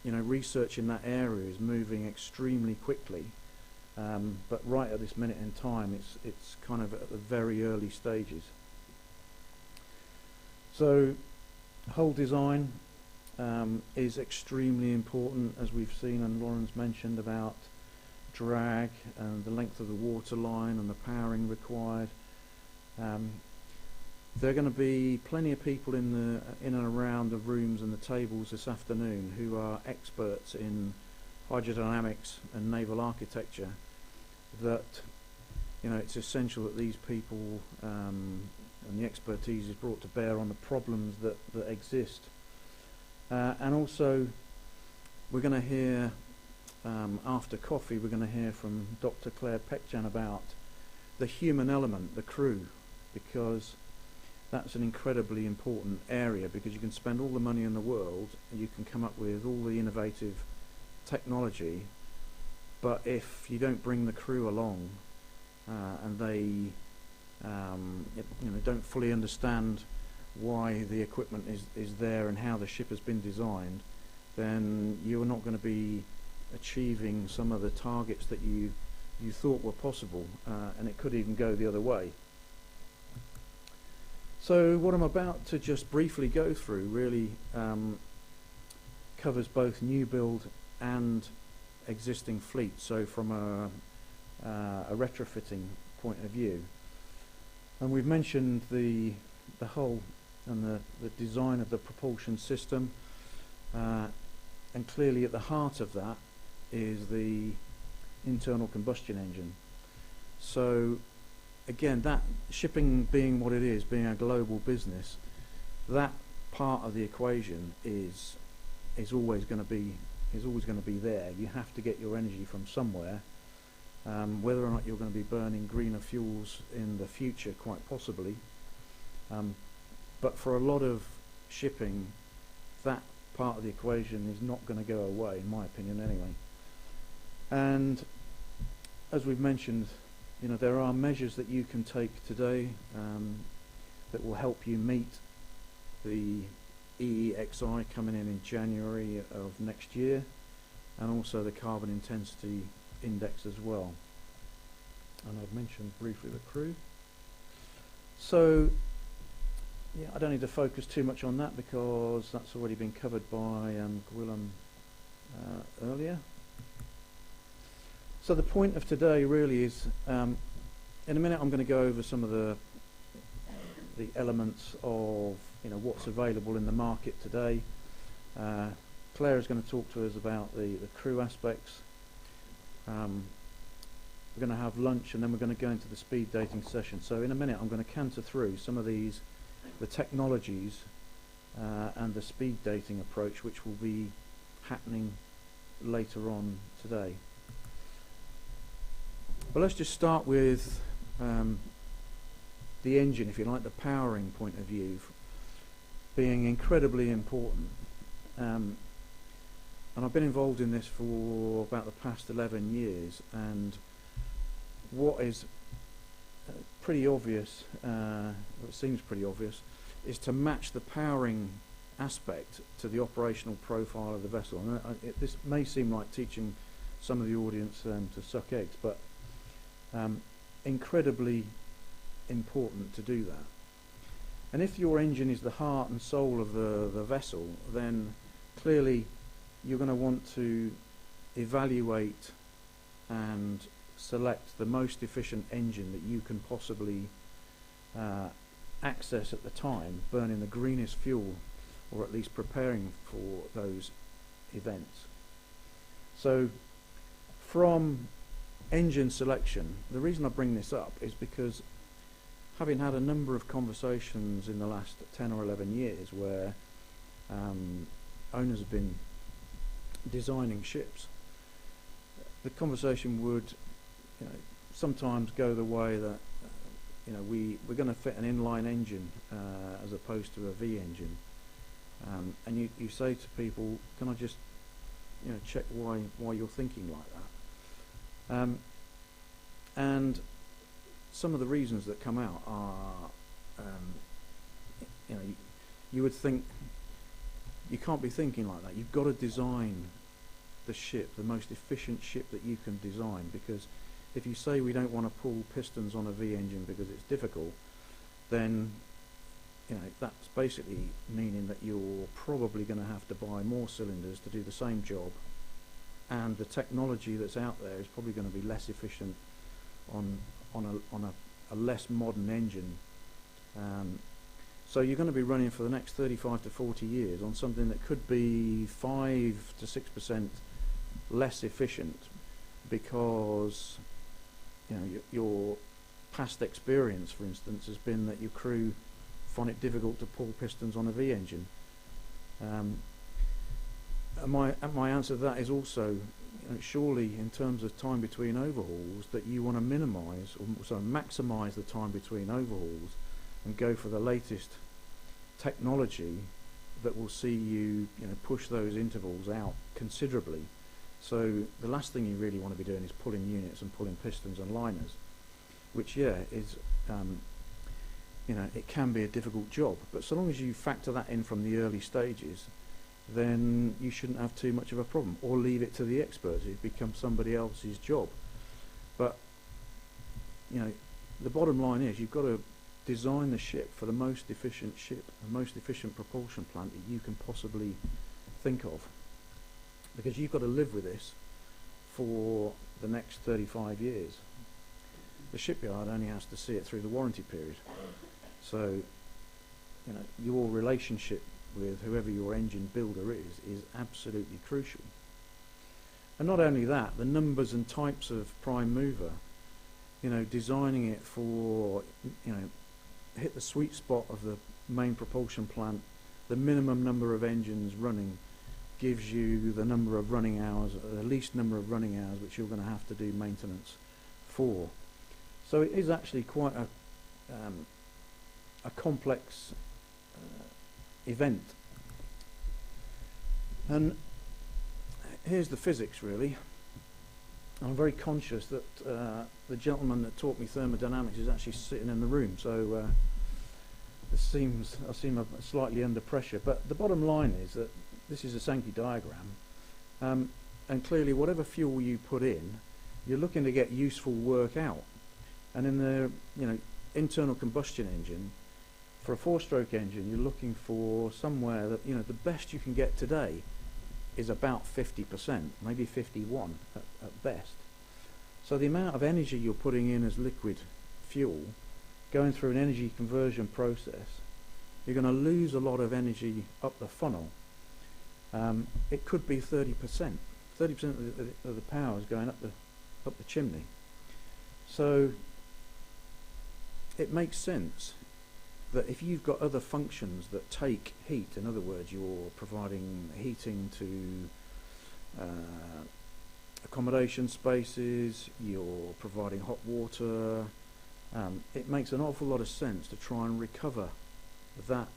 you know, research in that area is moving extremely quickly, but right at this minute in time it's kind of at the very early stages. So hull design, is extremely important, as we've seen and Lauren's mentioned about drag and the length of the water line and the powering required. There are going to be plenty of people in and around the rooms and the tables this afternoon who are experts in hydrodynamics and naval architecture, that it's essential that these people and the expertise is brought to bear on the problems that exist. And also we're going to hear after coffee, we're going to hear from Dr. Claire Pekjan about the human element, the crew, because that's an incredibly important area, because you can spend all the money in the world and you can come up with all the innovative technology, but if you don't bring the crew along and they don't fully understand why the equipment is there and how the ship has been designed, then you're not going to be achieving some of the targets that you thought were possible, and it could even go the other way. So what I'm about to just briefly go through really covers both new build and existing fleet, so from a retrofitting point of view. And we've mentioned the hull and the design of the propulsion system, and clearly at the heart of that is the internal combustion engine. So again, that shipping being what it is, being a global business, that part of the equation is always going to be there. You have to get your energy from somewhere. Whether or not you're going to be burning greener fuels in the future, quite possibly. But for a lot of shipping, that part of the equation is not going to go away, in my opinion anyway. And as we've mentioned, there are measures that you can take today that will help you meet the EEXI coming in January of next year, and also the carbon intensity index as well. And I've mentioned briefly the crew. So yeah, I don't need to focus too much on that because that's already been covered by Gwilym earlier. So the point of today really is, in a minute I'm going to go over some of the elements of what's available in the market today. Claire is going to talk to us about the crew aspects. We're going to have lunch and then we're going to go into the speed dating session. So in a minute I'm going to canter through some of the technologies and the speed dating approach, which will be happening later on today. But let's just start with the engine, if you like, the powering point of view being incredibly important. And I've been involved in this for about the past 11 years, and what is pretty obvious, it seems pretty obvious, is to match the powering aspect to the operational profile of the vessel. And this may seem like teaching some of the audience to suck eggs, but incredibly important to do that. And if your engine is the heart and soul of the vessel, then clearly you're going to want to evaluate and select the most efficient engine that you can possibly access at the time, burning the greenest fuel, or at least preparing for those events. So from engine selection, the reason I bring this up is because having had a number of conversations in the last 10 or 11 years where owners have been designing ships, the conversation would sometimes go the way that we're going to fit an inline engine as opposed to a V engine, and you say to people, can I just check why you're thinking like that? And some of the reasons that come out are you would think you can't be thinking like that. You've got to design the ship, the most efficient ship that you can design, because if you say we don't want to pull pistons on a V engine because it's difficult, then that's basically meaning that you're probably going to have to buy more cylinders to do the same job, and the technology that's out there is probably going to be less efficient on a less modern engine. So you're going to be running for the next 35 to 40 years on something that could be 5 to 6% less efficient, because your past experience, for instance, has been that your crew find it difficult to pull pistons on a V engine. And my answer to that is also, surely in terms of time between overhauls, that you want to minimise, or maximise the time between overhauls and go for the latest technology that will see you, push those intervals out considerably. So the last thing you really want to be doing is pulling units and pulling pistons and liners, which is it can be a difficult job, but so long as you factor that in from the early stages, then you shouldn't have too much of a problem, or leave it to the experts. It becomes somebody else's job. But the bottom line is, you've got to design the ship for the most efficient ship, the most efficient propulsion plant that you can possibly think of, because you've got to live with this for the next 35 years. The shipyard only has to see it through the warranty period. So, your relationship with whoever your engine builder is absolutely crucial. And not only that, the numbers and types of prime mover, designing it for, hit the sweet spot of the main propulsion plant, the minimum number of engines running gives you the number of running hours, the least number of running hours which you're going to have to do maintenance for. So it is actually quite a complex event. And here's the physics, really. I'm very conscious that the gentleman that taught me thermodynamics is actually sitting in the room, so I seem slightly under pressure. But the bottom line is that this is a Sankey diagram, and clearly whatever fuel you put in, you're looking to get useful work out. And in the internal combustion engine, for a 4-stroke engine, you're looking for somewhere that the best you can get today is about 50%, maybe 51 at best. So the amount of energy you're putting in as liquid fuel, going through an energy conversion process, you're going to lose a lot of energy up the funnel. It could be 30%. 30% of the power is going up the chimney. So it makes sense that if you've got other functions that take heat, in other words, you're providing heating to accommodation spaces, you're providing hot water, it makes an awful lot of sense to try and recover that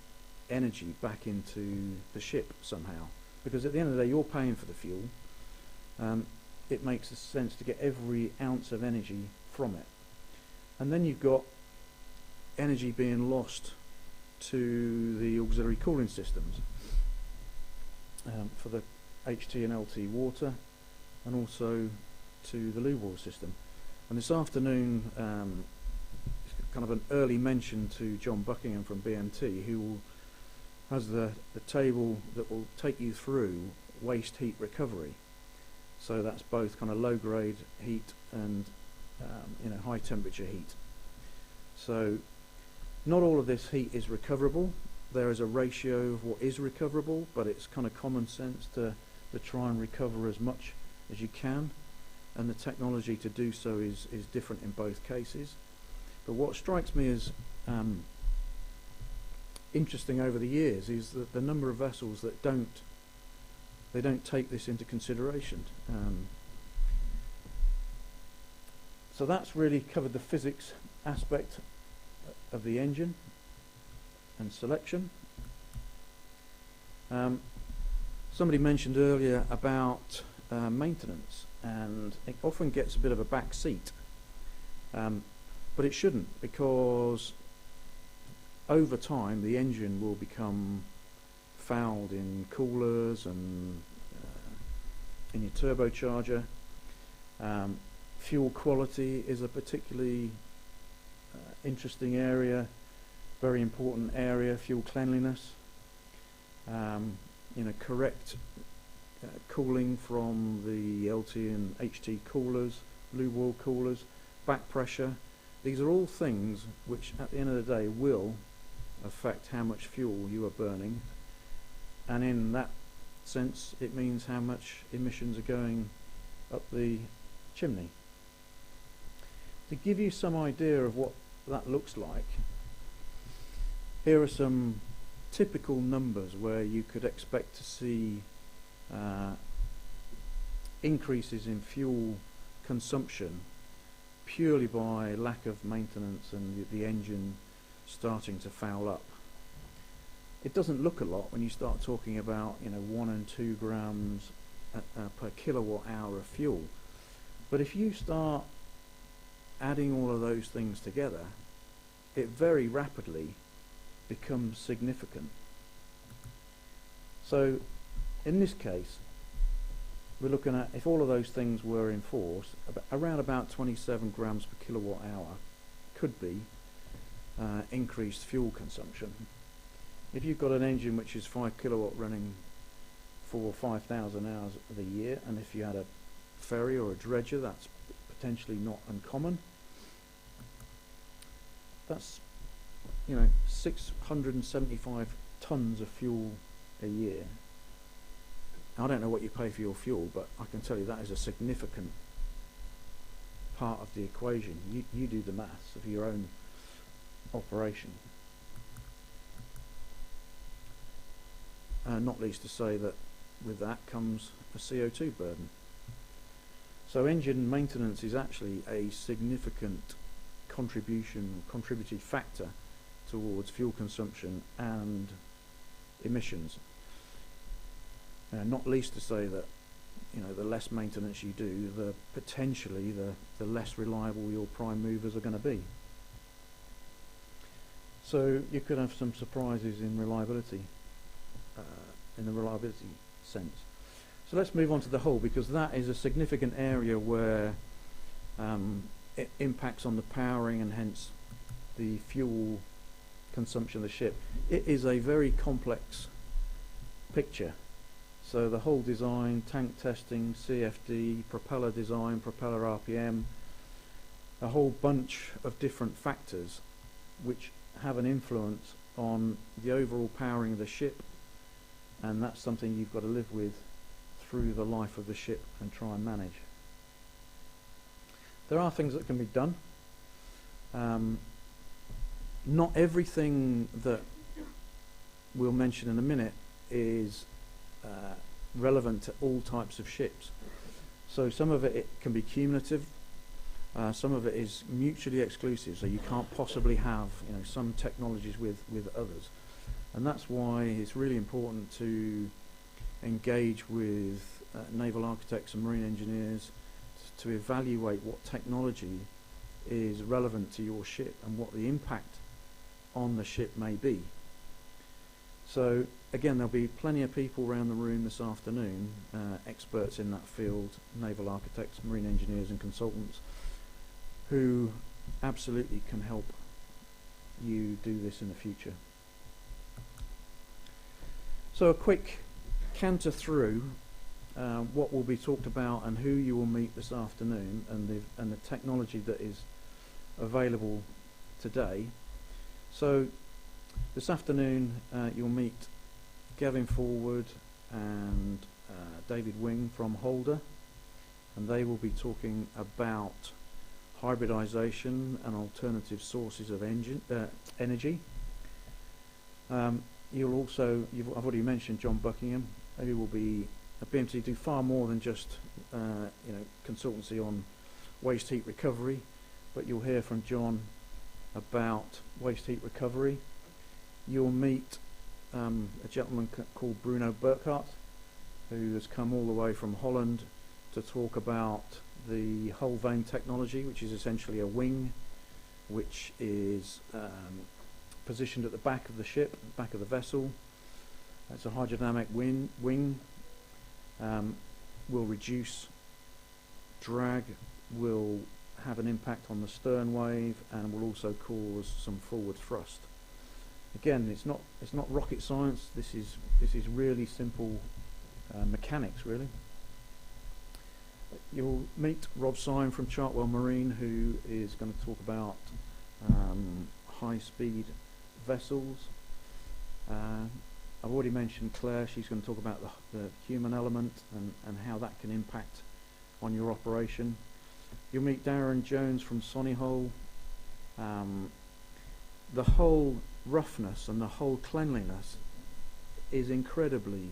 energy back into the ship somehow. Because at the end of the day, you're paying for the fuel. It makes sense to get every ounce of energy from it. And then you've got energy being lost to the auxiliary cooling systems for the HT and LT water, and also to the loo wall system. And this afternoon, kind of an early mention to John Buckingham from BMT, who has the table that will take you through waste heat recovery. So that's both kind of low grade heat and high temperature heat. So not all of this heat is recoverable. There is a ratio of what is recoverable, but it's kind of common sense to try and recover as much as you can, and the technology to do so is different in both cases. But what strikes me as interesting over the years is that the number of vessels that don't take this into consideration. So that's really covered the physics aspect of the engine and selection. Somebody mentioned earlier about maintenance, and it often gets a bit of a back seat, but it shouldn't, because over time the engine will become fouled in coolers and in your turbocharger. Fuel quality is a particularly interesting area. very important area, fuel cleanliness. Correct cooling from the LT and HT coolers, lube oil coolers, back pressure. These are all things which at the end of the day will affect how much fuel you are burning, and in that sense it means how much emissions are going up the chimney. To give you some idea of what that looks like, here are some typical numbers where you could expect to see increases in fuel consumption purely by lack of maintenance and the engine starting to foul up. It doesn't look a lot when you start talking about 1 and 2 grams per kilowatt hour of fuel, but if you start adding all of those things together, it very rapidly becomes significant. So in this case, we're looking at, if all of those things were in force, around about 27 grams per kilowatt hour could be increased fuel consumption. If you've got an engine which is 5 kilowatt running for 5,000 hours of the year, and if you had a ferry or a dredger, that's potentially not uncommon. That's 675 tons of fuel a year. I don't know what you pay for your fuel, but I can tell you that is a significant part of the equation. You do the maths of your own operation. Not least to say that with that comes a CO2 burden. So engine maintenance is actually a significant contributing factor towards fuel consumption and emissions. Not least to say that the less maintenance you do, the potentially the less reliable your prime movers are going to be. So you could have some surprises in reliability, in the reliability sense. So let's move on to the hull, because that is a significant area where it impacts on the powering and hence the fuel consumption of the ship. It is a very complex picture. So the hull design, tank testing, CFD, propeller design, propeller RPM, a whole bunch of different factors which have an influence on the overall powering of the ship, and that's something you've got to live with through the life of the ship and try and manage. There are things that can be done. Not everything that we'll mention in a minute is relevant to all types of ships. So some of it can be cumulative, some of it is mutually exclusive, so you can't possibly have some technologies with others. And that's why it's really important to engage with naval architects and marine engineers to evaluate what technology is relevant to your ship and what the impact on the ship may be. So again, there'll be plenty of people around the room this afternoon, experts in that field, naval architects, marine engineers and consultants, who absolutely can help you do this in the future. So a quick canter through what will be talked about and who you will meet this afternoon, and the technology that is available today. So this afternoon you'll meet Gavin Forward and David Wing from Holder, and they will be talking about hybridization and alternative sources of energy. I've already mentioned John Buckingham, who will be at BMT do far more than just consultancy on waste heat recovery, but you'll hear from John about waste heat recovery. You'll meet a gentleman called Bruno Burkhardt, who has come all the way from Holland to talk about the hull vane technology, which is essentially a wing which is positioned at the back of the ship, back of the vessel. It's a hydrodynamic wing, will reduce drag, will have an impact on the stern wave, and will also cause some forward thrust. again, it's not rocket science. This is really simple mechanics, really. You'll meet Rob Syme from Chartwell Marine, who is going to talk about high-speed vessels. I've already mentioned Claire. She's going to talk about the human element and how that can impact on your operation. You'll meet Darren Jones from Solihull. The whole roughness and the whole cleanliness is incredibly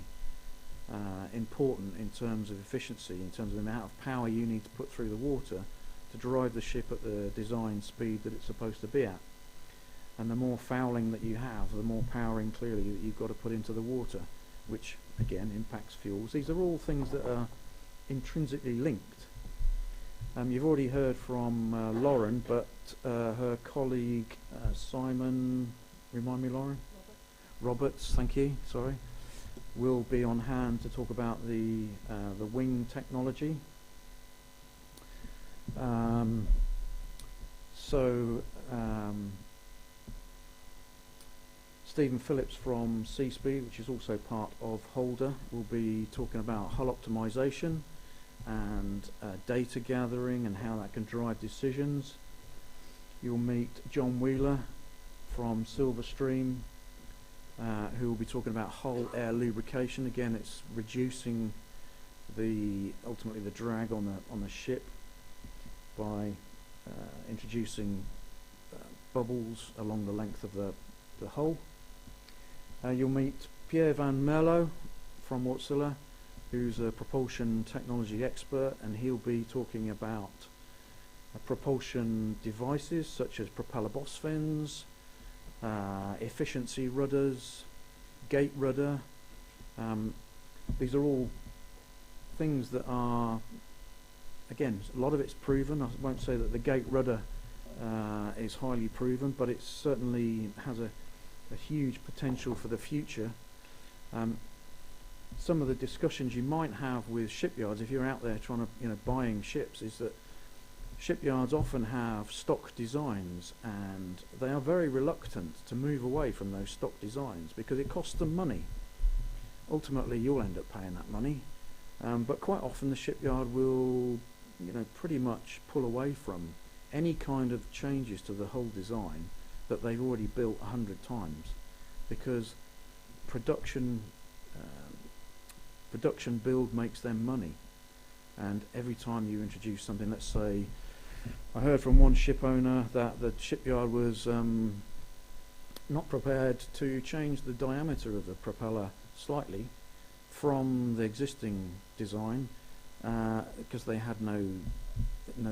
important in terms of efficiency, in terms of the amount of power you need to put through the water to drive the ship at the design speed that it's supposed to be at. And the more fouling that you have, the more powering clearly that you've got to put into the water, which again impacts fuels. These are all things that are intrinsically linked. You've already heard from Lauren, but her colleague Simon, remind me, Lauren? Roberts, thank you, sorry, will be on hand to talk about the wing technology. Stephen Phillips from Seaspeed, which is also part of Holder, will be talking about hull optimization and data gathering and how that can drive decisions. You'll meet John Wheeler from Silverstream, who will be talking about hull air lubrication. Again, it's reducing ultimately the drag on the ship by introducing bubbles along the length of the hull. You'll meet Pierre Van Merlo from Wärtsilä, who's a propulsion technology expert, and he'll be talking about propulsion devices such as propeller boss fins, efficiency rudders, gate rudder. These are all things that are, again, a lot of it's proven. I won't say that the gate rudder is highly proven, but it certainly has a huge potential for the future. Some of the discussions you might have with shipyards, if you're out there trying to, buying ships, is that shipyards often have stock designs, and they are very reluctant to move away from those stock designs because it costs them money. Ultimately, you'll end up paying that money, but quite often the shipyard will, pretty much pull away from any kind of changes to the whole design that they've already built 100 times, because production build makes them money. And every time you introduce something, let's say, I heard from one ship owner that the shipyard was not prepared to change the diameter of the propeller slightly from the existing design because they had no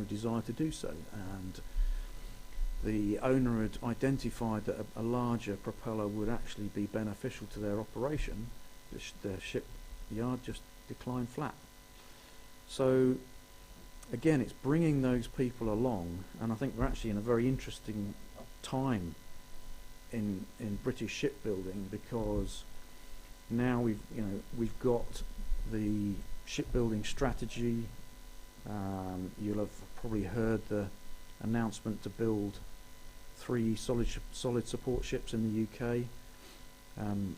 desire to do so. And the owner had identified that a larger propeller would actually be beneficial to their operation. The shipyard just declined flat. So again, it's bringing those people along, and I think we're actually in a very interesting time in British shipbuilding, because now we've got the shipbuilding strategy. You'll have probably heard the announcement to build 3 solid support ships in the UK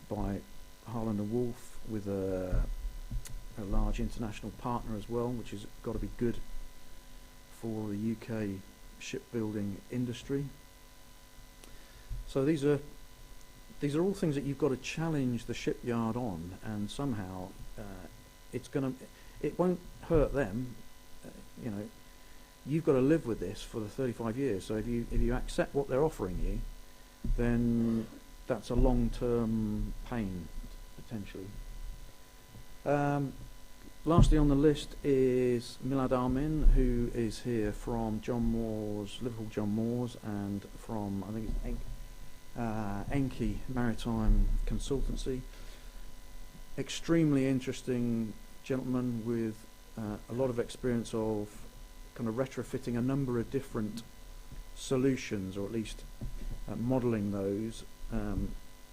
by Harland and Wolff, with a large international partner as well, which has got to be good for the UK shipbuilding industry. So these are all things that you've got to challenge the shipyard on, and somehow it won't hurt them. You've got to live with this for the 35 years. So if you accept what they're offering you, then that's a long-term pain potentially. Lastly on the list is Milad Armin, who is here from Liverpool John Moores, and from, I think it's Enki Maritime Consultancy. Extremely interesting gentleman with a lot of experience of kind of retrofitting a number of different solutions, or at least modelling those,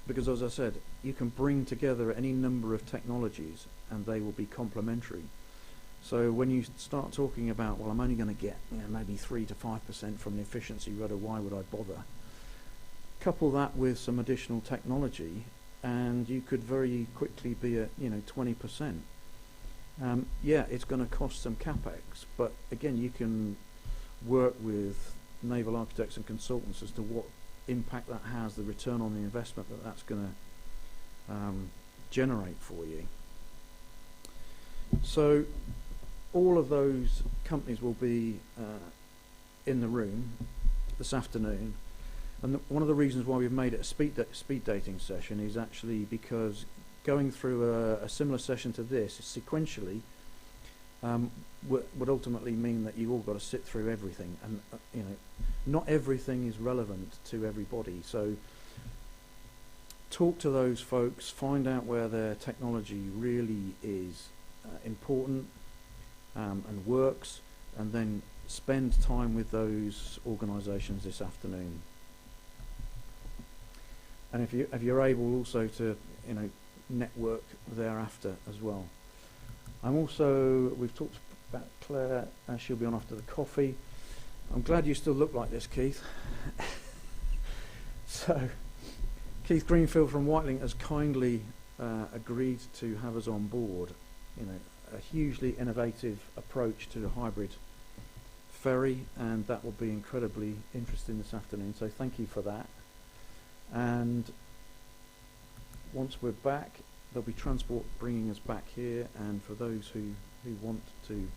because as I said, you can bring together any number of technologies and they will be complementary. So when you start talking about, well, I'm only going to get maybe 3 to 5% from the efficiency rudder, why would I bother? couple that with some additional technology, and you could very quickly be at 20%. Yeah, it's going to cost some capex, but again, you can work with naval architects and consultants as to what impact that has, the return on the investment that's going to generate for you. So all of those companies will be in the room this afternoon, and one of the reasons why we've made it a speed dating session is actually because going through a similar session to this sequentially would ultimately mean that you all got to sit through everything, and not everything is relevant to everybody. So talk to those folks, find out where their technology really is important and works, and then spend time with those organisations this afternoon. And if you're able also to network thereafter as well. We've talked about Claire, she'll be on after the coffee. I'm glad you still look like this, Keith. So Keith Greenfield from Whitelink has kindly agreed to have us on board. A hugely innovative approach to a hybrid ferry, and that will be incredibly interesting this afternoon, so thank you for that. And once we're back, there'll be transport bringing us back here, and for those who want to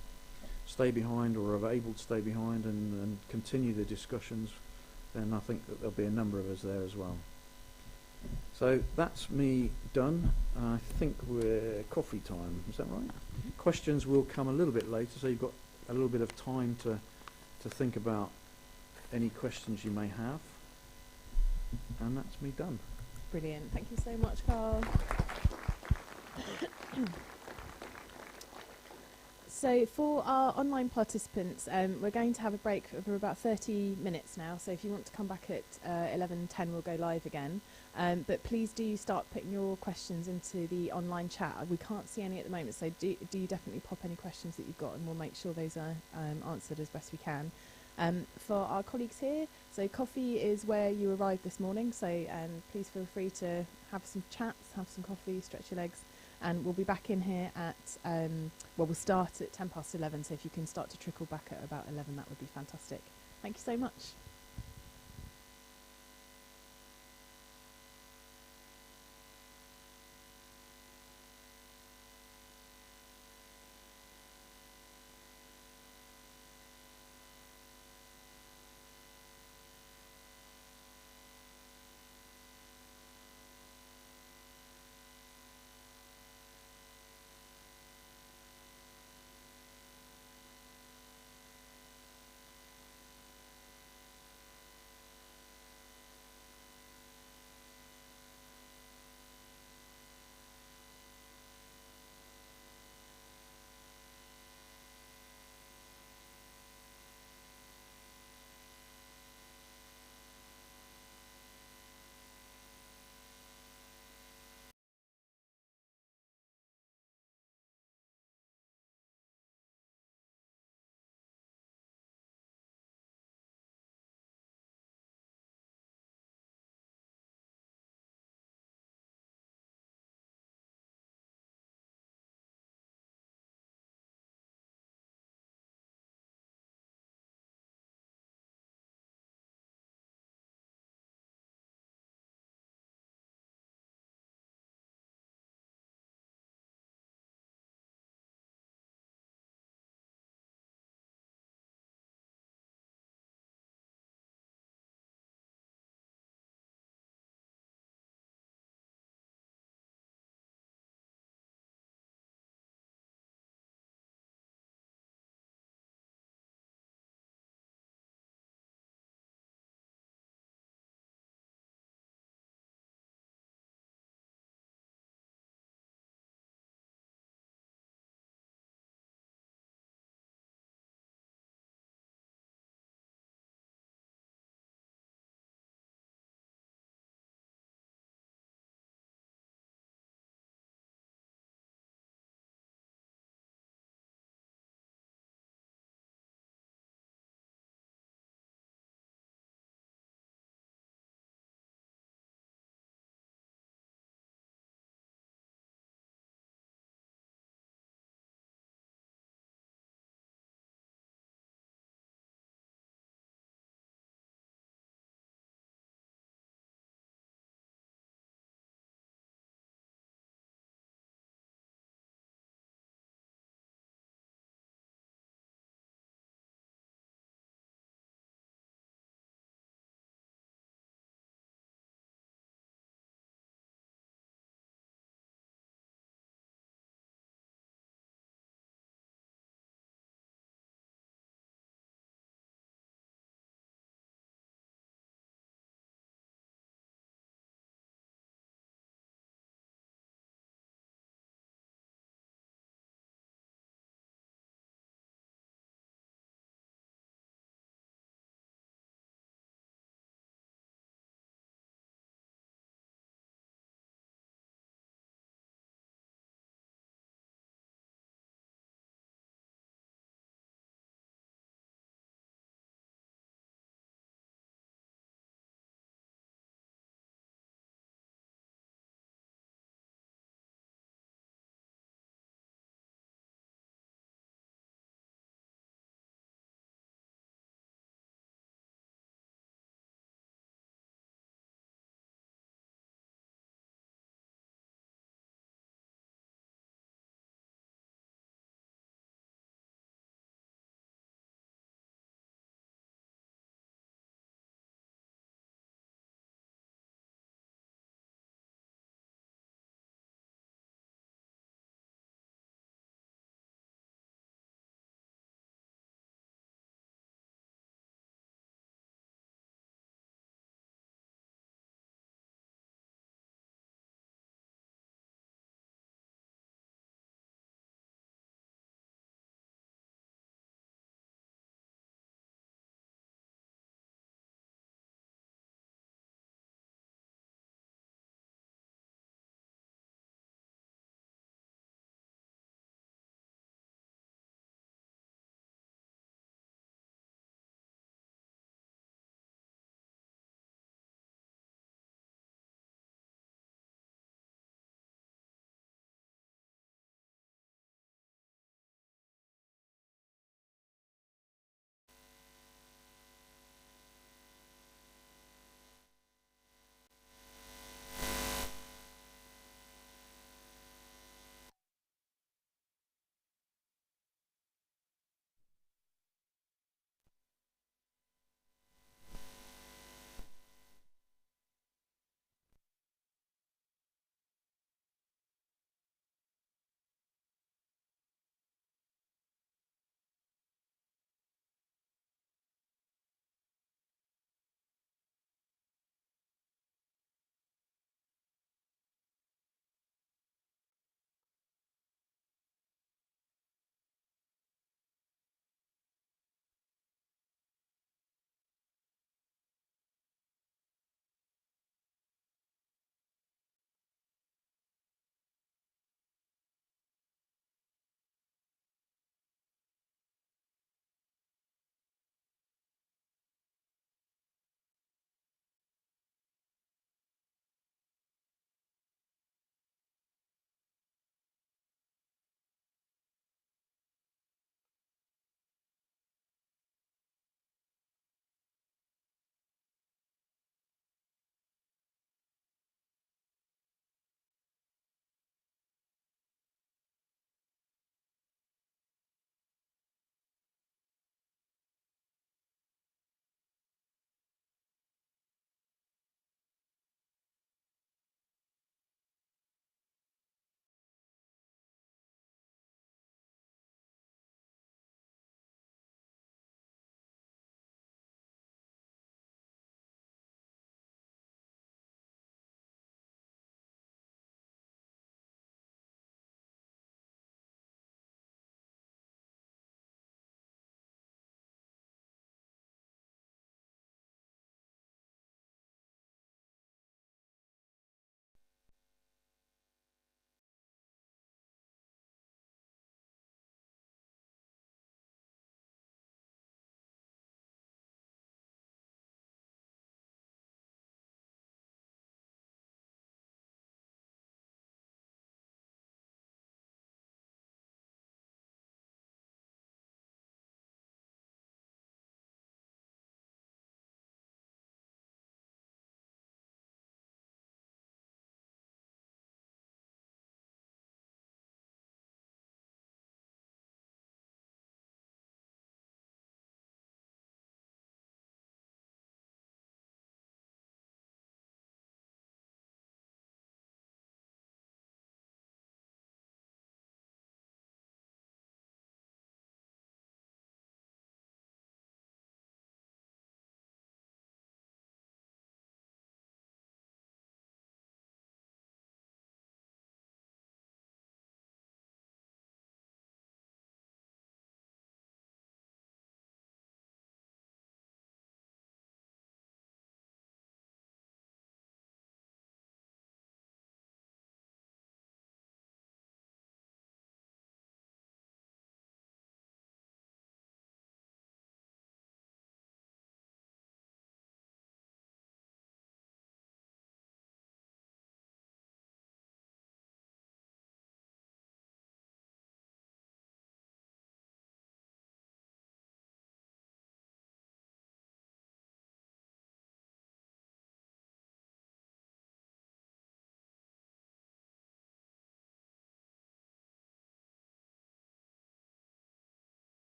stay behind or are able to stay behind and continue the discussions, then I think that there'll be a number of us there as well. So that's me done. I think we're coffee time, is that right? Questions will come a little bit later, so you've got a little bit of time to think about any questions you may have. And that's me done. Brilliant. Thank you so much, Carl. So for our online participants, we're going to have a break for about 30 minutes now. So if you want to come back at 11:10, we'll go live again. But please do start putting your questions into the online chat. We can't see any at the moment, so do you definitely pop any questions that you've got, and we'll make sure those are answered as best we can. For our colleagues here, so coffee is where you arrived this morning, so please feel free to have some chats, have some coffee, stretch your legs, and we'll be back in here at, we'll start at 11:10, so if you can start to trickle back at about 11, that would be fantastic. Thank you so much.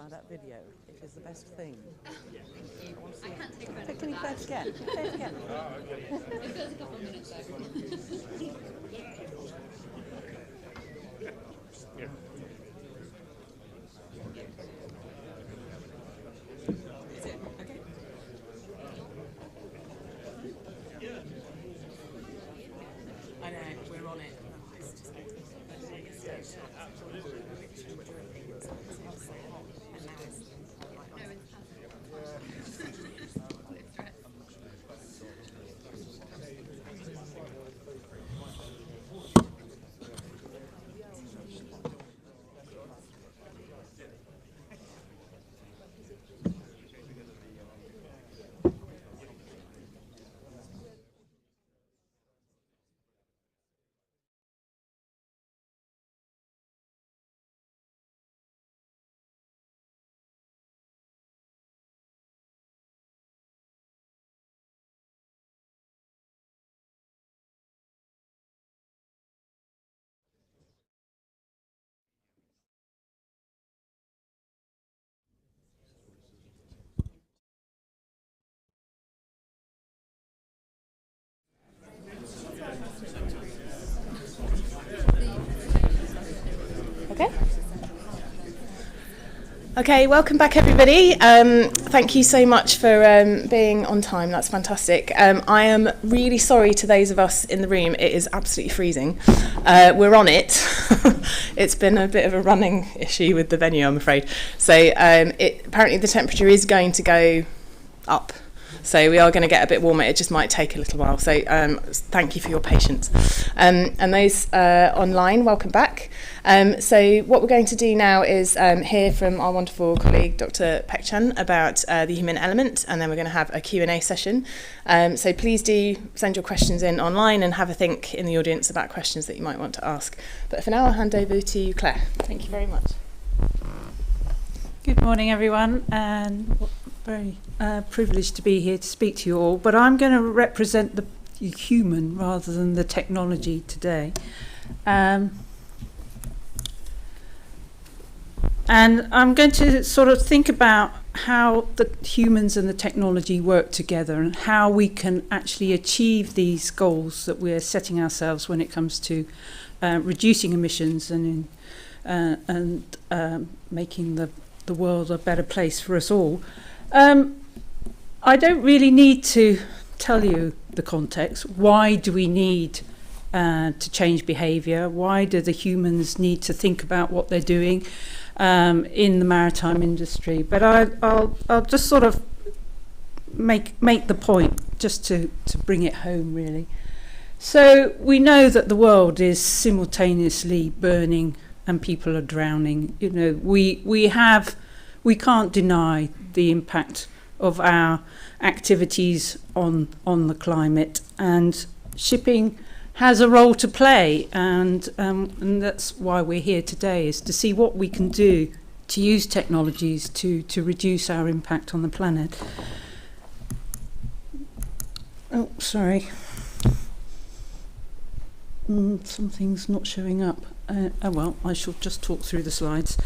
by that video. It is the best thing. Can you play it again? Play it again. It goes a couple of minutes though. I know, we're on it. It's just Okay, welcome back everybody. Thank you so much for being on time, that's fantastic. I am really sorry to those of us in the room, it is absolutely freezing. We're on it. It's been a bit of a running issue with the venue, I'm afraid. So apparently the temperature is going to go up. So we are going to get a bit warmer, it just might take a little while. So thank you for your patience. And those online, welcome back. So what we're going to do now is hear from our wonderful colleague, Dr. Pekchan, about the human element, and then we're going to have a Q&A session. So please do send your questions in online and have a think in the audience about questions that you might want to ask. But for now, I'll hand over to Claire. Thank you very much. Good morning, everyone, and very privileged to be here to speak to you all. But I'm going to represent the human rather than the technology today. And I'm going to sort of think about how the humans and the technology work together and how we can actually achieve these goals that we're setting ourselves when it comes to reducing emissions and making the world a better place for us all. I don't really need to tell you the context. Why do we need to change behaviour? Why do the humans need to think about what they're doing in the maritime industry? But I'll just sort of make the point just to bring it home, really. So we know that the world is simultaneously burning and people are drowning. You know, we can't deny the impact of our activities on the climate, and shipping has a role to play, and that's why we're here today, is to see what we can do to use technologies to reduce our impact on the planet. Oh, sorry. Something's not showing up. Oh well, I shall just talk through the slides.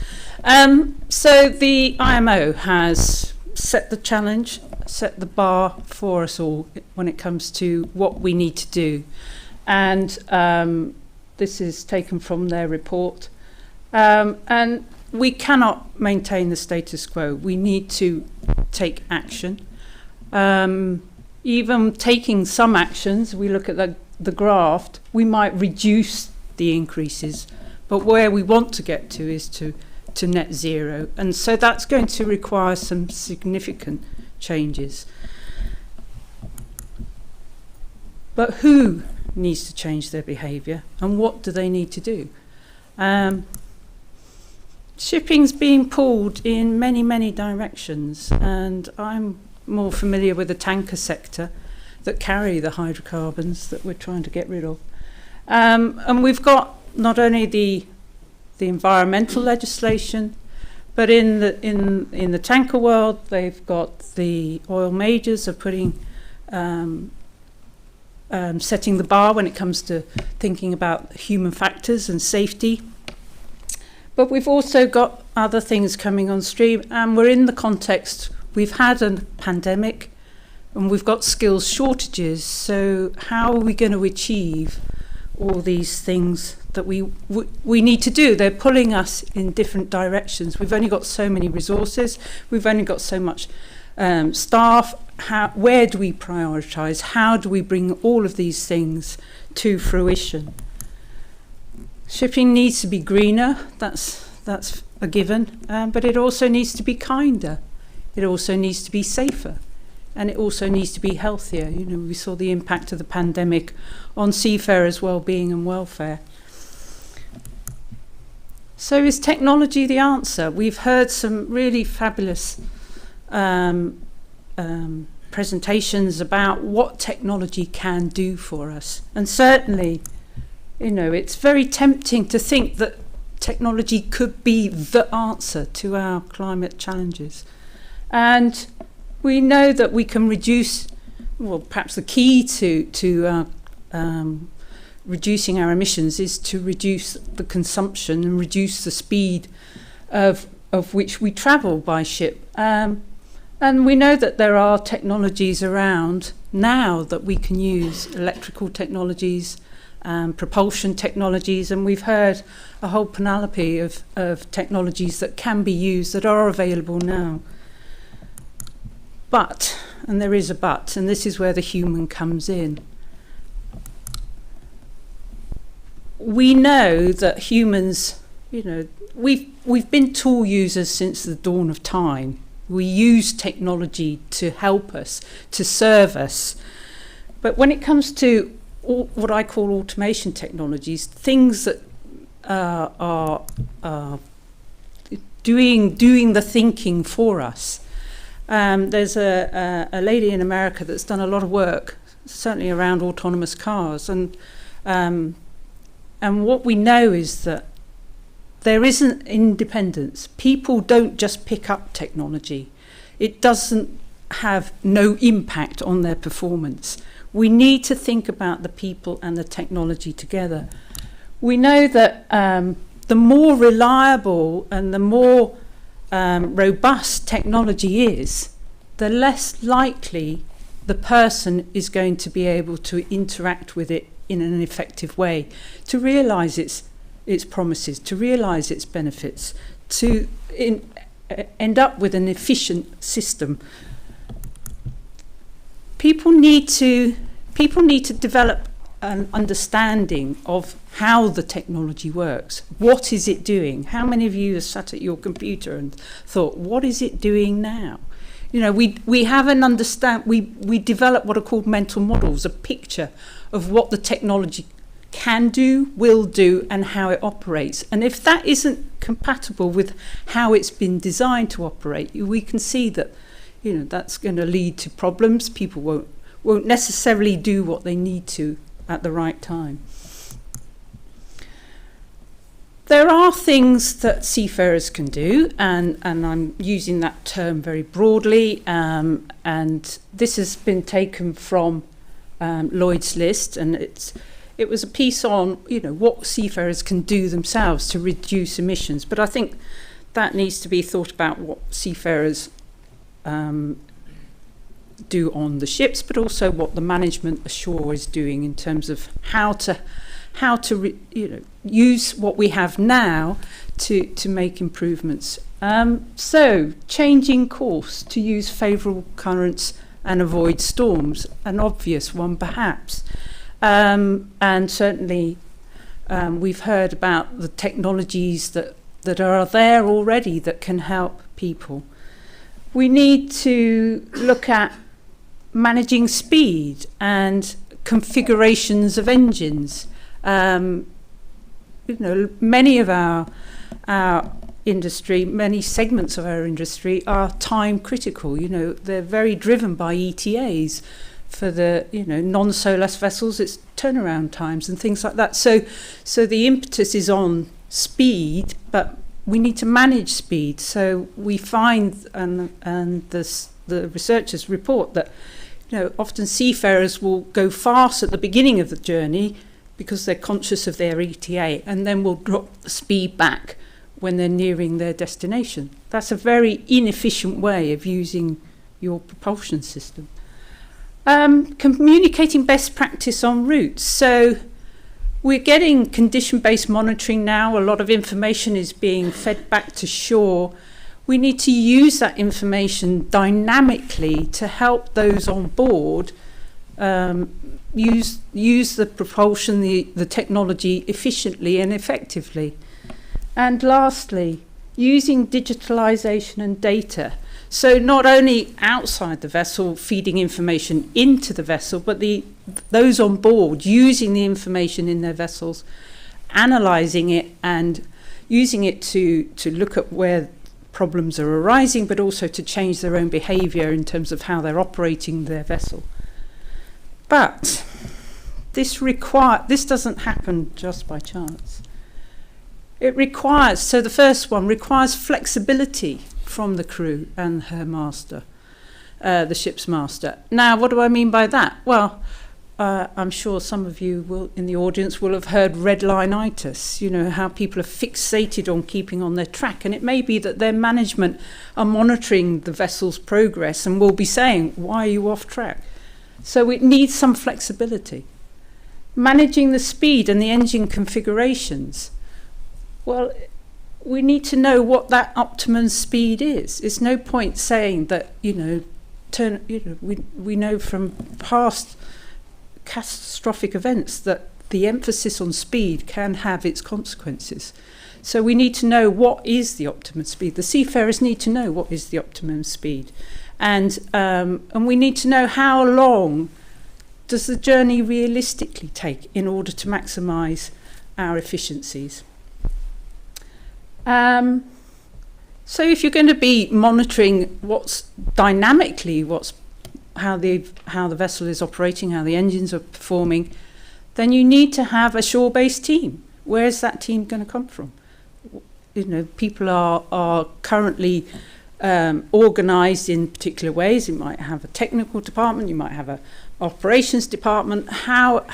So the IMO has set the challenge, set the bar for us all when it comes to what we need to do. And this is taken from their report. And we cannot maintain the status quo. We need to take action. Even taking some actions, we look at the graph, we might reduce the increases, but where we want to get to is to net zero. And so that's going to require some significant changes. But who needs to change their behaviour, and what do they need to do? Shipping's being pulled in many, many directions, and I'm more familiar with the tanker sector that carry the hydrocarbons that we're trying to get rid of. And we've got not only the environmental legislation, but in the tanker world, they've got the oil majors are putting setting the bar when it comes to thinking about human factors and safety. But we've also got other things coming on stream, and we're in the context, we've had a pandemic and we've got skills shortages. So how are we going to achieve all these things that we need to do? They're pulling us in different directions. We've only got so many resources. We've only got so much staff. Where do we prioritise? How do we bring all of these things to fruition? Shipping needs to be greener. That's a given. But it also needs to be kinder. It also needs to be safer. And it also needs to be healthier. You know, we saw the impact of the pandemic on seafarers' well-being and welfare. So is technology the answer? We've heard some really fabulous presentations about what technology can do for us. And certainly, you know, it's very tempting to think that technology could be the answer to our climate challenges. And we know that we can reduce, well, perhaps the key to reducing our emissions is to reduce the consumption and reduce the speed of which we travel by ship. And we know that there are technologies around now that we can use, electrical technologies, propulsion technologies, and we've heard a whole panoply of technologies that can be used that are available now. But, and there is a but, and this is where the human comes in. We know that humans, you know, we've been tool users since the dawn of time. We use technology to help us, to serve us. But when it comes to what I call automation technologies, things that are doing the thinking for us. There's a lady in America that's done a lot of work, certainly around autonomous cars, and what we know is that there isn't independence. People don't just pick up technology. It doesn't have no impact on their performance. We need to think about the people and the technology together. We know that the more reliable and the more robust technology is, the less likely the person is going to be able to interact with it in an effective way, to realise its promises, to realise its benefits, to end up with an efficient system. People need to develop an understanding of how the technology works. What is it doing? How many of you have sat at your computer and thought, what is it doing now? You know, we have an we develop what are called mental models, a picture of what the technology can do, will do, and how it operates. And if that isn't compatible with how it's been designed to operate, we can see that, you know, that's going to lead to problems. People won't necessarily do what they need to at the right time. There are things that seafarers can do, and I'm using that term very broadly, and this has been taken from Lloyd's List, and it was a piece on, you know, what seafarers can do themselves to reduce emissions. But I think that needs to be thought about, what seafarers do on the ships, but also what the management ashore is doing in terms of how to use what we have now to make improvements. So changing course to use favourable currents and avoid storms, an obvious one perhaps. And certainly we've heard about the technologies that are there already that can help people. We need to look at managing speed and configurations of engines. You know, many of our industry, many segments of our industry are time critical. You know, they're very driven by ETAs. For the, you know, non-SOLAS vessels, it's turnaround times and things like that. So the impetus is on speed, but we need to manage speed. So we find, and the researchers report that, you know, often seafarers will go fast at the beginning of the journey because they're conscious of their ETA, and then will drop the speed back when they're nearing their destination. That's a very inefficient way of using your propulsion system. Communicating best practice on routes. So we're getting condition-based monitoring now. A lot of information is being fed back to shore. We need to use that information dynamically to help those on board use the propulsion, the technology efficiently and effectively. And lastly, using digitalization and data. So not only outside the vessel feeding information into the vessel, but those on board using the information in their vessels, analysing it and using it to look at where problems are arising, but also to change their own behaviour in terms of how they're operating their vessel. But this doesn't happen just by chance. It requires, so the first one requires flexibility from the crew and her master, the ship's master. Now, what do I mean by that? Well, I'm sure some of you in the audience will have heard redline-itis, you know, how people are fixated on keeping on their track. And it may be that their management are monitoring the vessel's progress and will be saying, why are you off track? So it needs some flexibility. Managing the speed and the engine configurations. Well, we need to know what that optimum speed is. It's no point saying that, we know from past catastrophic events that the emphasis on speed can have its consequences. So we need to know what is the optimum speed. The seafarers need to know what is the optimum speed. And we need to know how long does the journey realistically take in order to maximise our efficiencies. So if you're going to be monitoring how the vessel is operating, how the engines are performing, then you need to have a shore-based team. Where's that team going to come from? People are currently organised in particular ways. You might have a technical department, you might have an operations department. How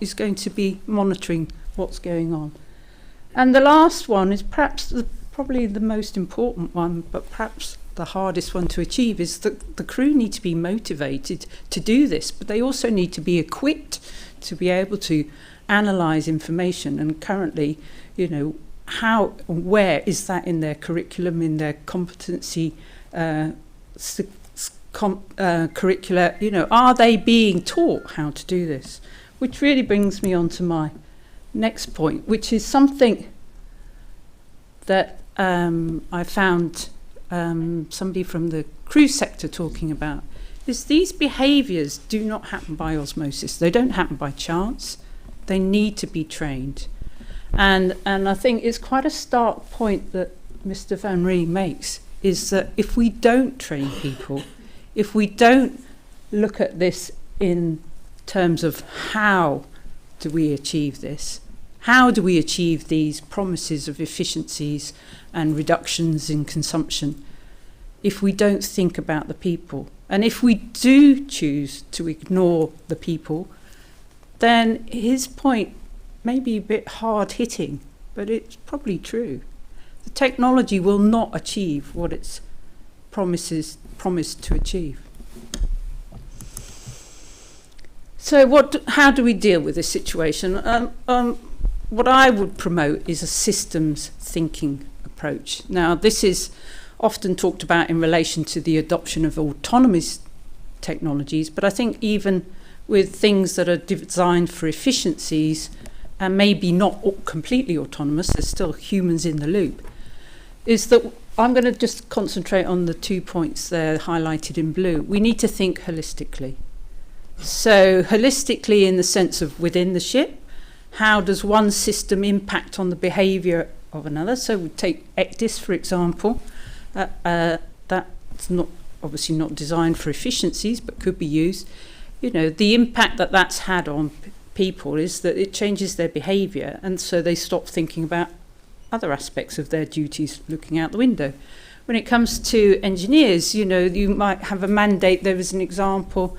is going to be monitoring what's going on? And the last one is probably the most important one, but perhaps the hardest one to achieve, is that the crew need to be motivated to do this, but they also need to be equipped to be able to analyse information. And currently, how and where is that in their curriculum, in their competency curricula? Are they being taught how to do this? Which really brings me on to my next point, which is something that I found somebody from the cruise sector talking about, is these behaviours do not happen by osmosis. They don't happen by chance. They need to be trained. And I think it's quite a stark point that Mr. Van Ree makes, is that if we don't train people, if we don't look at this in terms of how do we achieve this, how do we achieve these promises of efficiencies and reductions in consumption, if we don't think about the people, and if we do choose to ignore the people, then his point may be a bit hard-hitting, but it's probably true. The technology will not achieve what it's promised to achieve. So how do we deal with this situation? What I would promote is a systems thinking approach. Now, this is often talked about in relation to the adoption of autonomous technologies, but I think even with things that are designed for efficiencies and maybe not completely autonomous, there's still humans in the loop, is that I'm going to just concentrate on the 2 points there highlighted in blue. We need to think holistically. So holistically in the sense of within the ship, how does one system impact on the behaviour of another? So we take ECDIS, for example. That's obviously not designed for efficiencies, but could be used. The impact that that's had on people is that it changes their behaviour, and so they stop thinking about other aspects of their duties looking out the window. When it comes to engineers, you might have a mandate. There was an example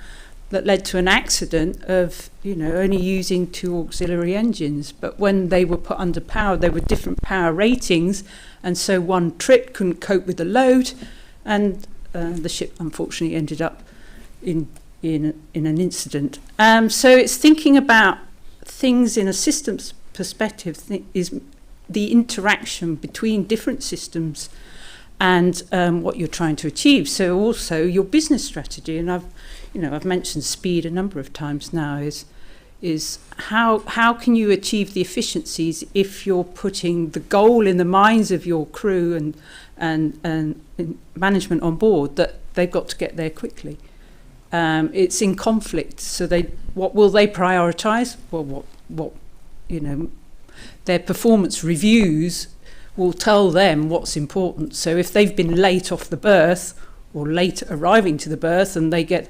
that led to an accident of, you know, only using 2 auxiliary engines. But when they were put under power, there were different power ratings, and so one trip couldn't cope with the load, and the ship unfortunately ended up in an incident. So it's thinking about things in a systems perspective is the interaction between different systems and what you're trying to achieve. So also your business strategy, and I've mentioned speed a number of times now, is how can you achieve the efficiencies if you're putting the goal in the minds of your crew and management on board that they've got to get there quickly. It's in conflict. So what will they prioritise? Well, what their performance reviews will tell them what's important. So if they've been late off the berth or late arriving to the berth and they get,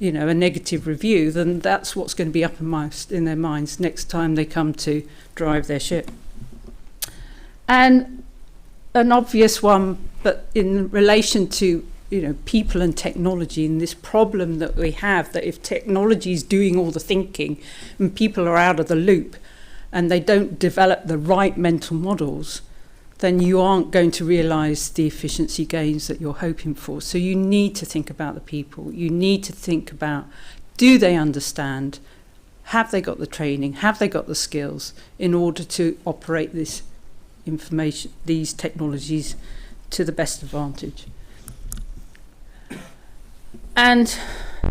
a negative review, then that's what's going to be uppermost in their minds next time they come to drive their ship. And an obvious one, but in relation to people and technology, and this problem that we have, that if technology is doing all the thinking and people are out of the loop and they don't develop the right mental models, then you aren't going to realise the efficiency gains that you're hoping for. So you need to think about the people. You need to think about, do they understand? Have they got the training? Have they got the skills in order to operate this information, these technologies to the best advantage? And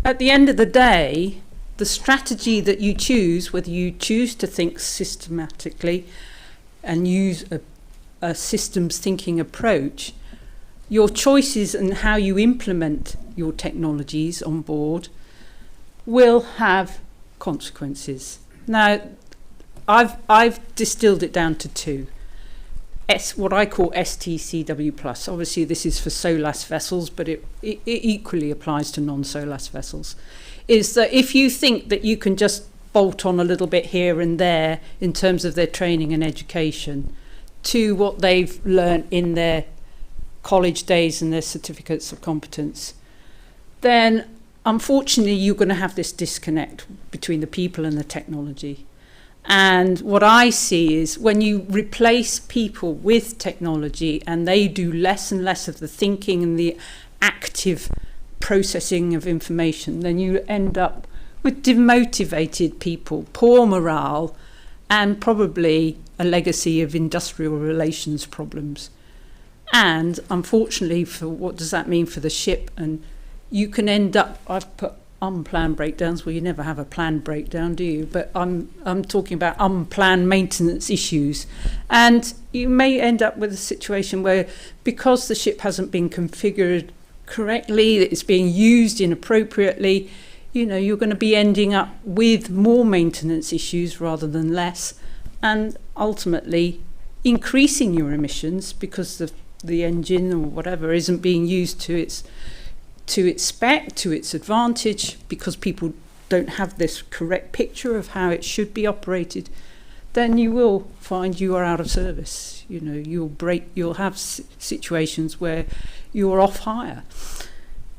at the end of the day, the strategy that you choose, whether you choose to think systematically and use a systems thinking approach, your choices and how you implement your technologies on board will have consequences. Now, I've distilled it down to 2. What I call STCW+. Obviously, this is for SOLAS vessels, but it equally applies to non-SOLAS vessels. Is that if you think that you can just bolt on a little bit here and there in terms of their training and education to what they've learned in their college days and their certificates of competence, then unfortunately you're going to have this disconnect between the people and the technology. And what I see is when you replace people with technology and they do less and less of the thinking and the active processing of information, then you end up with demotivated people, poor morale, and probably a legacy of industrial relations problems. And unfortunately, for what does that mean for the ship? And you can end up, I've put unplanned breakdowns. Well, you never have a planned breakdown, do you? But I'm talking about unplanned maintenance issues. And you may end up with a situation where, because the ship hasn't been configured correctly, that it's being used inappropriately, you're going to be ending up with more maintenance issues rather than less, and ultimately increasing your emissions because the engine or whatever isn't being used to its spec, to its advantage, because people don't have this correct picture of how it should be operated. Then you will find you are out of service. You'll have situations where you're off hire.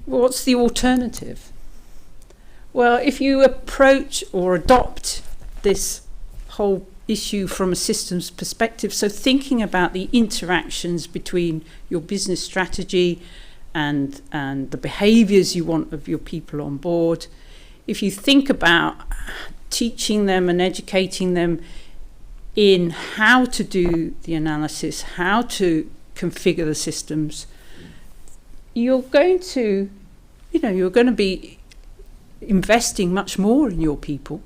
What's the alternative? Well, if you approach or adopt this whole issue from a systems perspective, so thinking about the interactions between your business strategy and the behaviours you want of your people on board, if you think about teaching them and educating them in how to do the analysis, how to configure the systems, you're going to be investing much more in your people,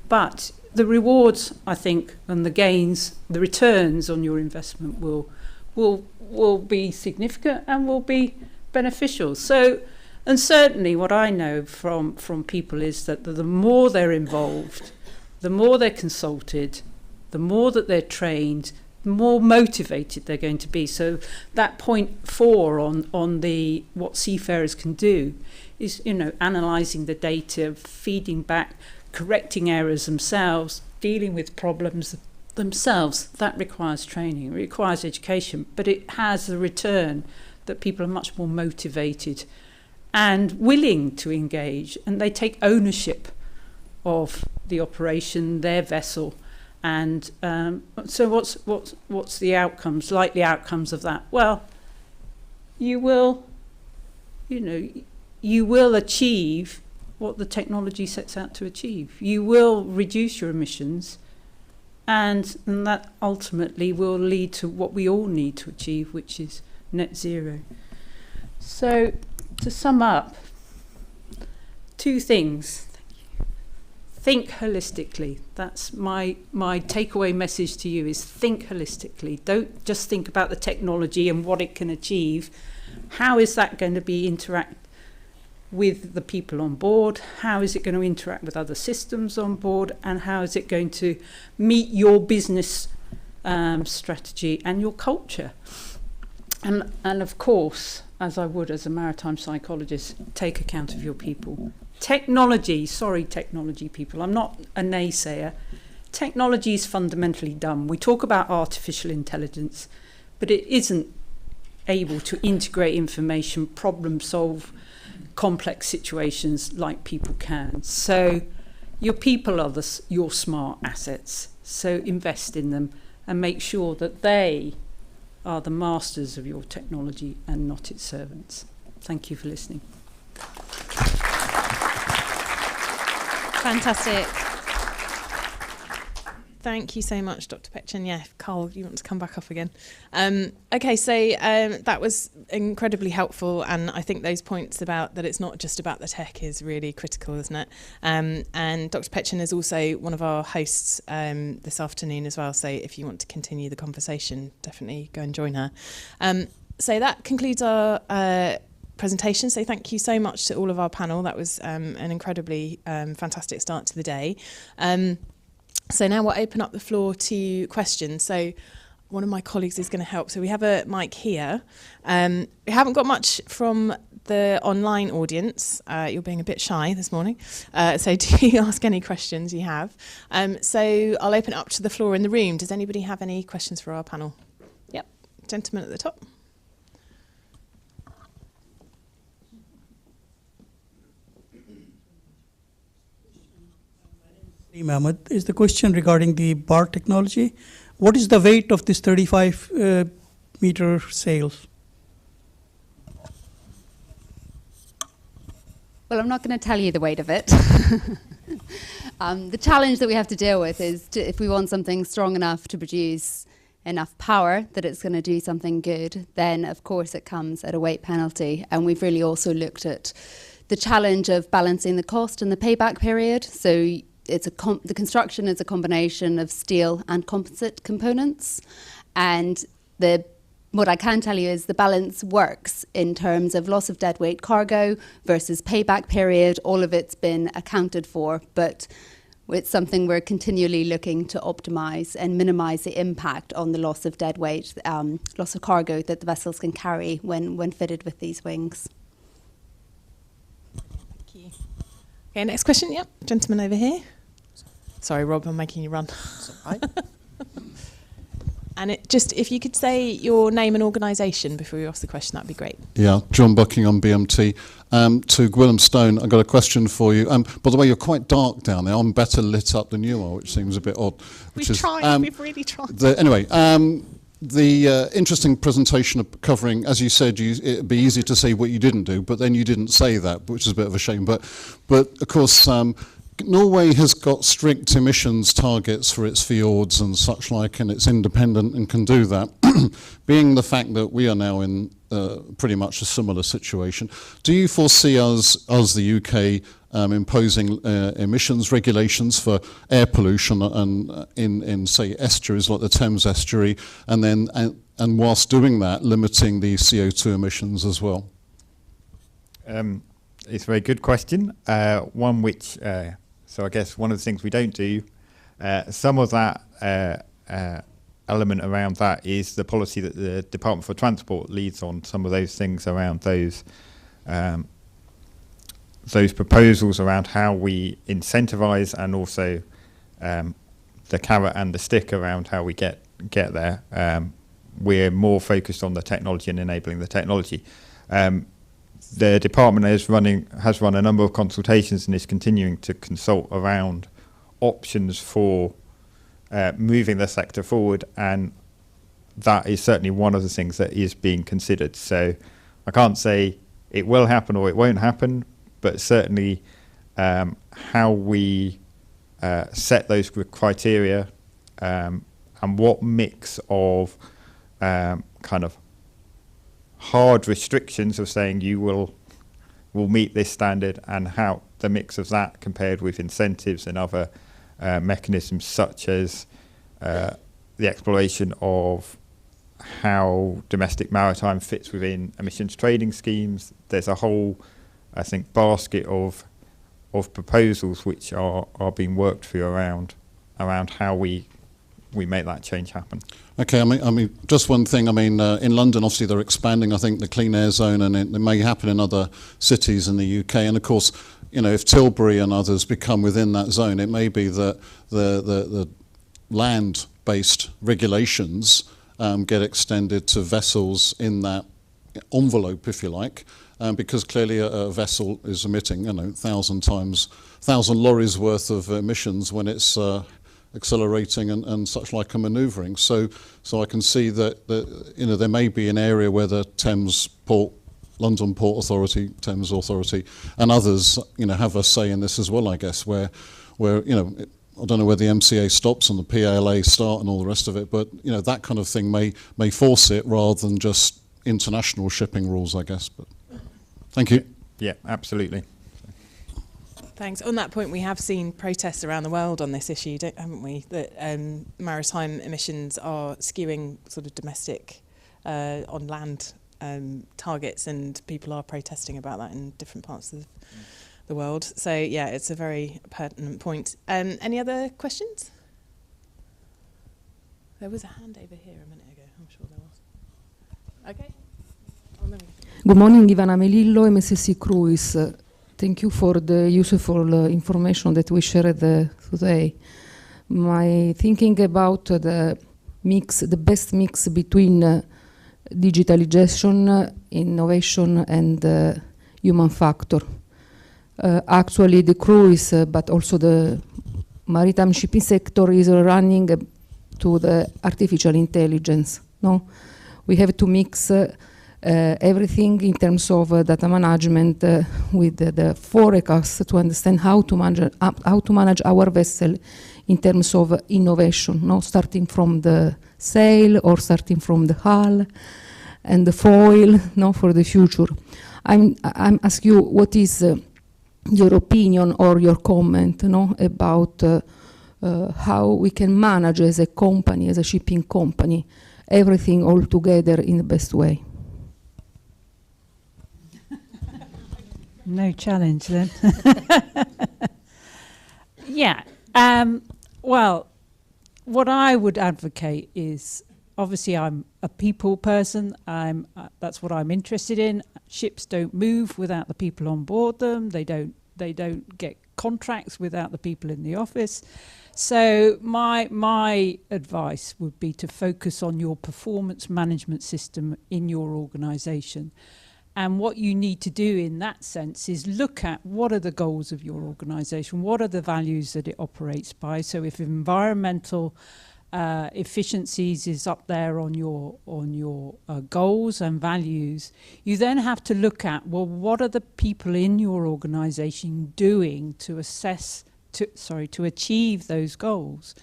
but the rewards, I think, and the gains, the returns on your investment will be significant and will be beneficial. So, and certainly what I know from people is that the more they're involved, the more they're consulted, the more that they're trained, the more motivated they're going to be. So that point 4 on the what seafarers can do is, analysing the data, feeding back, correcting errors themselves, dealing with problems themselves. That requires training, it requires education, but it has the return that people are much more motivated and willing to engage, and they take ownership of the operation, their vessel. And so what's the outcomes, likely outcomes of that? Well, you will achieve what the technology sets out to achieve. You will reduce your emissions, and that ultimately will lead to what we all need to achieve, which is net zero. So to sum up, 2 things. Think holistically. That's my takeaway message to you, is think holistically. Don't just think about the technology and what it can achieve. How is that going to be interact with the people on board? How is it going to interact with other systems on board? And how is it going to meet your business strategy and your culture? And of course, as I would as a maritime psychologist, take account of your people. Technology people, I'm not a naysayer. Technology is fundamentally dumb. We talk about artificial intelligence, but it isn't able to integrate information, problem solve complex situations like people can. So your people are your smart assets. So invest in them and make sure that they are the masters of your technology and not its servants. Thank you for listening. Fantastic. Thank you so much, Dr. Petchen. Yeah, Carl, you want to come back up again? Okay, so that was incredibly helpful, and I think those points about that it's not just about the tech is really critical, isn't it? And Dr. Petchen is also one of our hosts this afternoon as well, so if you want to continue the conversation, definitely go and join her. So that concludes our presentation, so thank you so much to all of our panel. That was an incredibly fantastic start to the day. So now we'll open up the floor to questions. So one of my colleagues is going to help. So we have a mic here. We haven't got much from the online audience. You're being a bit shy this morning. So do ask any questions you have. So I'll open it up to the floor in the room. Does anybody have any questions for our panel? Yep, gentleman at the top. Ahmed, is the question regarding the bar technology. What is the weight of this 35 meter sails? Well, I'm not going to tell you the weight of it. The challenge that we have to deal with is if we want something strong enough to produce enough power that it's going to do something good, then of course it comes at a weight penalty. And we've really also looked at the challenge of balancing the cost and the payback period. So it's the construction is a combination of steel and composite components, and what I can tell you is the balance works in terms of loss of deadweight cargo versus payback period. All of it's been accounted for, but it's something we're continually looking to optimise and minimise the impact on the loss of deadweight, loss of cargo that the vessels can carry when fitted with these wings. Thank you. Okay, next question. Yep, gentleman over here. Sorry, Rob, I'm making you run. And if you could say your name and organisation before you ask the question, that'd be great. Yeah, John Buckingham, BMT. To Gwilym Stone, I've got a question for you. By the way, you're quite dark down there. I'm better lit up than you are, which seems a bit odd. We've really tried. Anyway, the interesting presentation of covering, as you said, it'd be easy to say what you didn't do, but then you didn't say that, which is a bit of a shame. But of course, Norway has got strict emissions targets for its fjords and such like, and it's independent and can do that. Being the fact that we are now in pretty much a similar situation, do you foresee us, the UK, imposing emissions regulations for air pollution and in say estuaries like the Thames estuary, and then and whilst doing that, limiting the CO2 emissions as well? It's a very good question. One which, so I guess one of the things we don't do, some of that element around that is the policy that the Department for Transport leads on, some of those things around those proposals around how we incentivise, and also the carrot and the stick around how we get there. We're more focused on the technology and enabling the technology. the department has run a number of consultations and is continuing to consult around options for moving the sector forward, and that is certainly one of the things that is being considered. So I can't say it will happen or it won't happen, but certainly how we set those criteria and what mix of kind of hard restrictions of saying you will meet this standard, and how the mix of that compared with incentives and other mechanisms such as the exploration of how domestic maritime fits within emissions trading schemes. There's a whole, I think, basket of proposals which are being worked through around how we make that change happen. Okay, I mean, just one thing. I mean, in London, obviously, they're expanding, I think, the clean air zone, and it may happen in other cities in the UK. And of course, you know, if Tilbury and others become within that zone, it may be that the land-based regulations get extended to vessels in that envelope, if you like, because clearly a vessel is emitting, 1,000 lorries worth of emissions when it's accelerating and such like a manoeuvring. So I can see that there may be an area where the London Port Authority, Thames Authority, and others, have a say in this as well, I guess, where I don't know where the MCA stops and the PALA start and all the rest of it, but that kind of thing may force it rather than just international shipping rules, I guess. But thank you. Yeah, absolutely. Thanks. On that point, we have seen protests around the world on this issue, haven't we? That maritime emissions are skewing sort of domestic on land targets, and people are protesting about that in different parts of the world. So yeah, it's a very pertinent point. Any other questions? There was a hand over here a minute ago. I'm sure there was. Okay. Oh, there we go. Good morning, Ivana Melillo, MSC Cruise. Thank you for the useful information that we shared today. My thinking about the best mix between digitalization, innovation, and human factor. Actually, the cruise, but also the maritime shipping sector is running to the artificial intelligence. No, we have to mix everything in terms of data management with the forecast to understand how to manage our vessel in terms of innovation. No, starting from the sail or starting from the hull and the foil. No, for the future. I'm asking you, what is your opinion or your comment, about how we can manage as a company, as a shipping company, everything all together in the best way? No challenge then. Yeah. Well, what I would advocate is, obviously I'm a people person. That's what I'm interested in. Ships don't move without the people on board them. They don't get contracts without the people in the office. So my advice would be to focus on your performance management system in your organisation. And what you need to do in that sense is look at what are the goals of your organisation, what are the values that it operates by. So if environmental efficiencies is up there on your goals and values, you then have to look at, well, what are the people in your organisation doing to achieve those goals?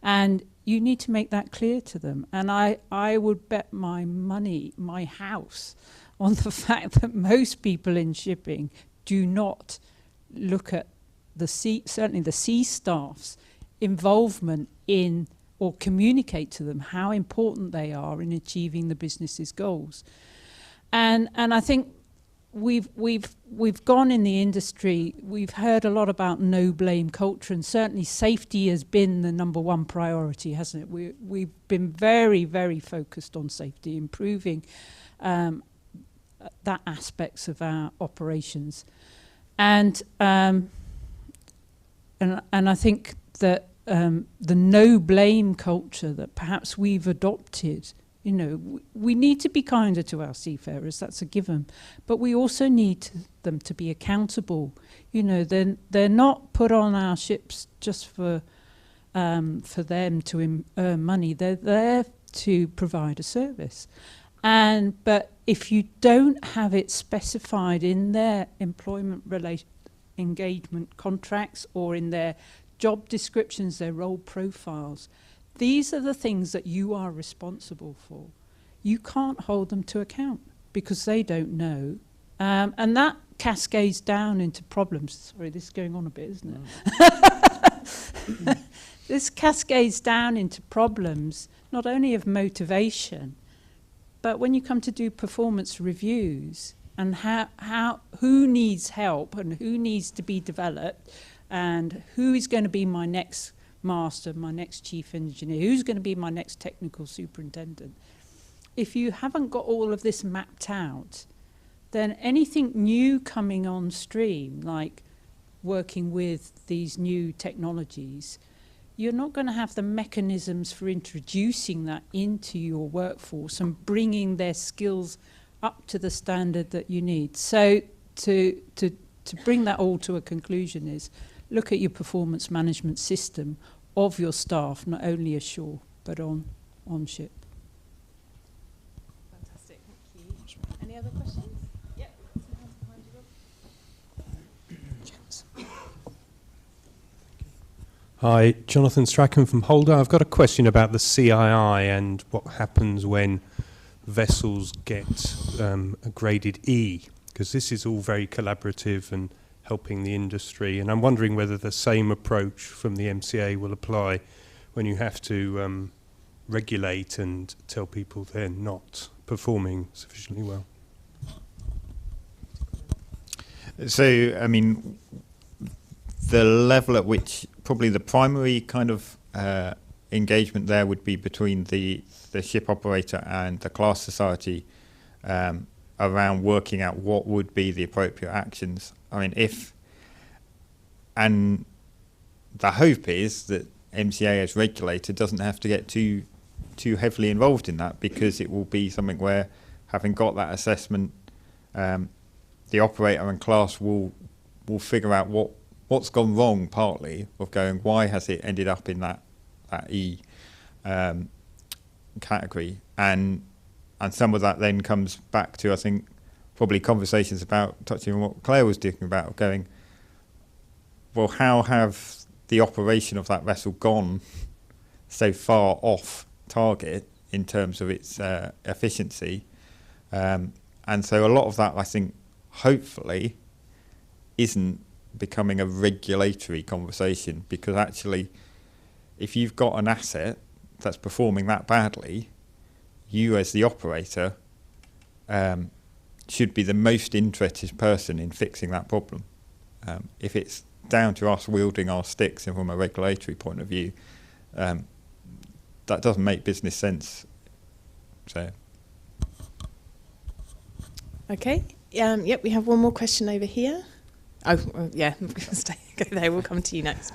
And you need to make that clear to them. And I would bet my money, my house, on the fact that most people in shipping do not look at certainly the sea staff's involvement in, or communicate to them how important they are in achieving the business's goals. And I think we've gone in the industry, we've heard a lot about no blame culture, and certainly safety has been the number one priority, hasn't it? We've been very, very focused on safety, improving that aspects of our operations, and I think that the no blame culture that perhaps we've adopted You know, we need to be kinder to our seafarers, that's a given. But we also need them to be accountable. You know, they're not put on our ships just for them to earn money. They're there to provide a service. But if you don't have it specified in their employment engagement contracts or in their job descriptions, their role profiles, these are the things that you are responsible for. You can't hold them to account because they don't know. And that cascades down into problems. Sorry, this is going on a bit, isn't it? This cascades down into problems, not only of motivation, but when you come to do performance reviews and who needs help and who needs to be developed and who is going to be my next master, my next chief engineer, who's going to be my next technical superintendent. If you haven't got all of this mapped out, then anything new coming on stream, like working with these new technologies, you're not going to have the mechanisms for introducing that into your workforce and bringing their skills up to the standard that you need. So to bring that all to a conclusion is look at your performance management system of your staff, not only ashore, but on ship. Fantastic, thank you. Any other questions? Yep, some hands behind you, Rob. Hi, Jonathan Strachan from Holder. I've got a question about the CII and what happens when vessels get a graded E, because this is all very collaborative and helping the industry, and I'm wondering whether the same approach from the MCA will apply when you have to regulate and tell people they're not performing sufficiently well. So, I mean, the level at which probably the primary kind of engagement there would be between the ship operator and the class society around working out what would be the appropriate actions. I mean, and the hope is that MCA as regulator doesn't have to get too heavily involved in that, because it will be something where, having got that assessment, the operator and class will figure out what's gone wrong, partly, of going, why has it ended up in that E category, and some of that then comes back to, I think, probably conversations about, touching on what Claire was talking about, of going, well, how have the operation of that vessel gone so far off target in terms of its efficiency? And so a lot of that, I think, hopefully, isn't becoming a regulatory conversation, because actually, if you've got an asset that's performing that badly, you as the operator should be the most interested person in fixing that problem. If it's down to us wielding our sticks and from a regulatory point of view, that doesn't make business sense. So. Okay. Yep, we have one more question over here. Oh, yeah, I'm going to stay. Go there. We'll come to you next.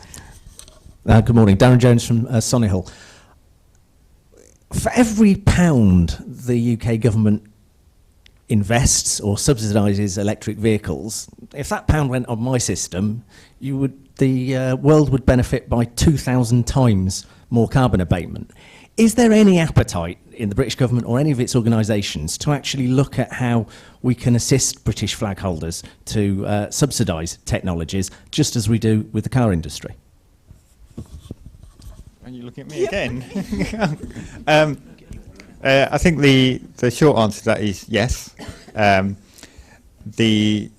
Good morning. Darren Jones from Solihull. For every pound the UK government invests or subsidises electric vehicles, if that pound went on my system, the world would benefit by 2,000 times more carbon abatement. Is there any appetite in the British government or any of its organisations to actually look at how we can assist British flag holders to subsidise technologies, just as we do with the car industry? Are you looking at me again? I think the short answer to that is yes. The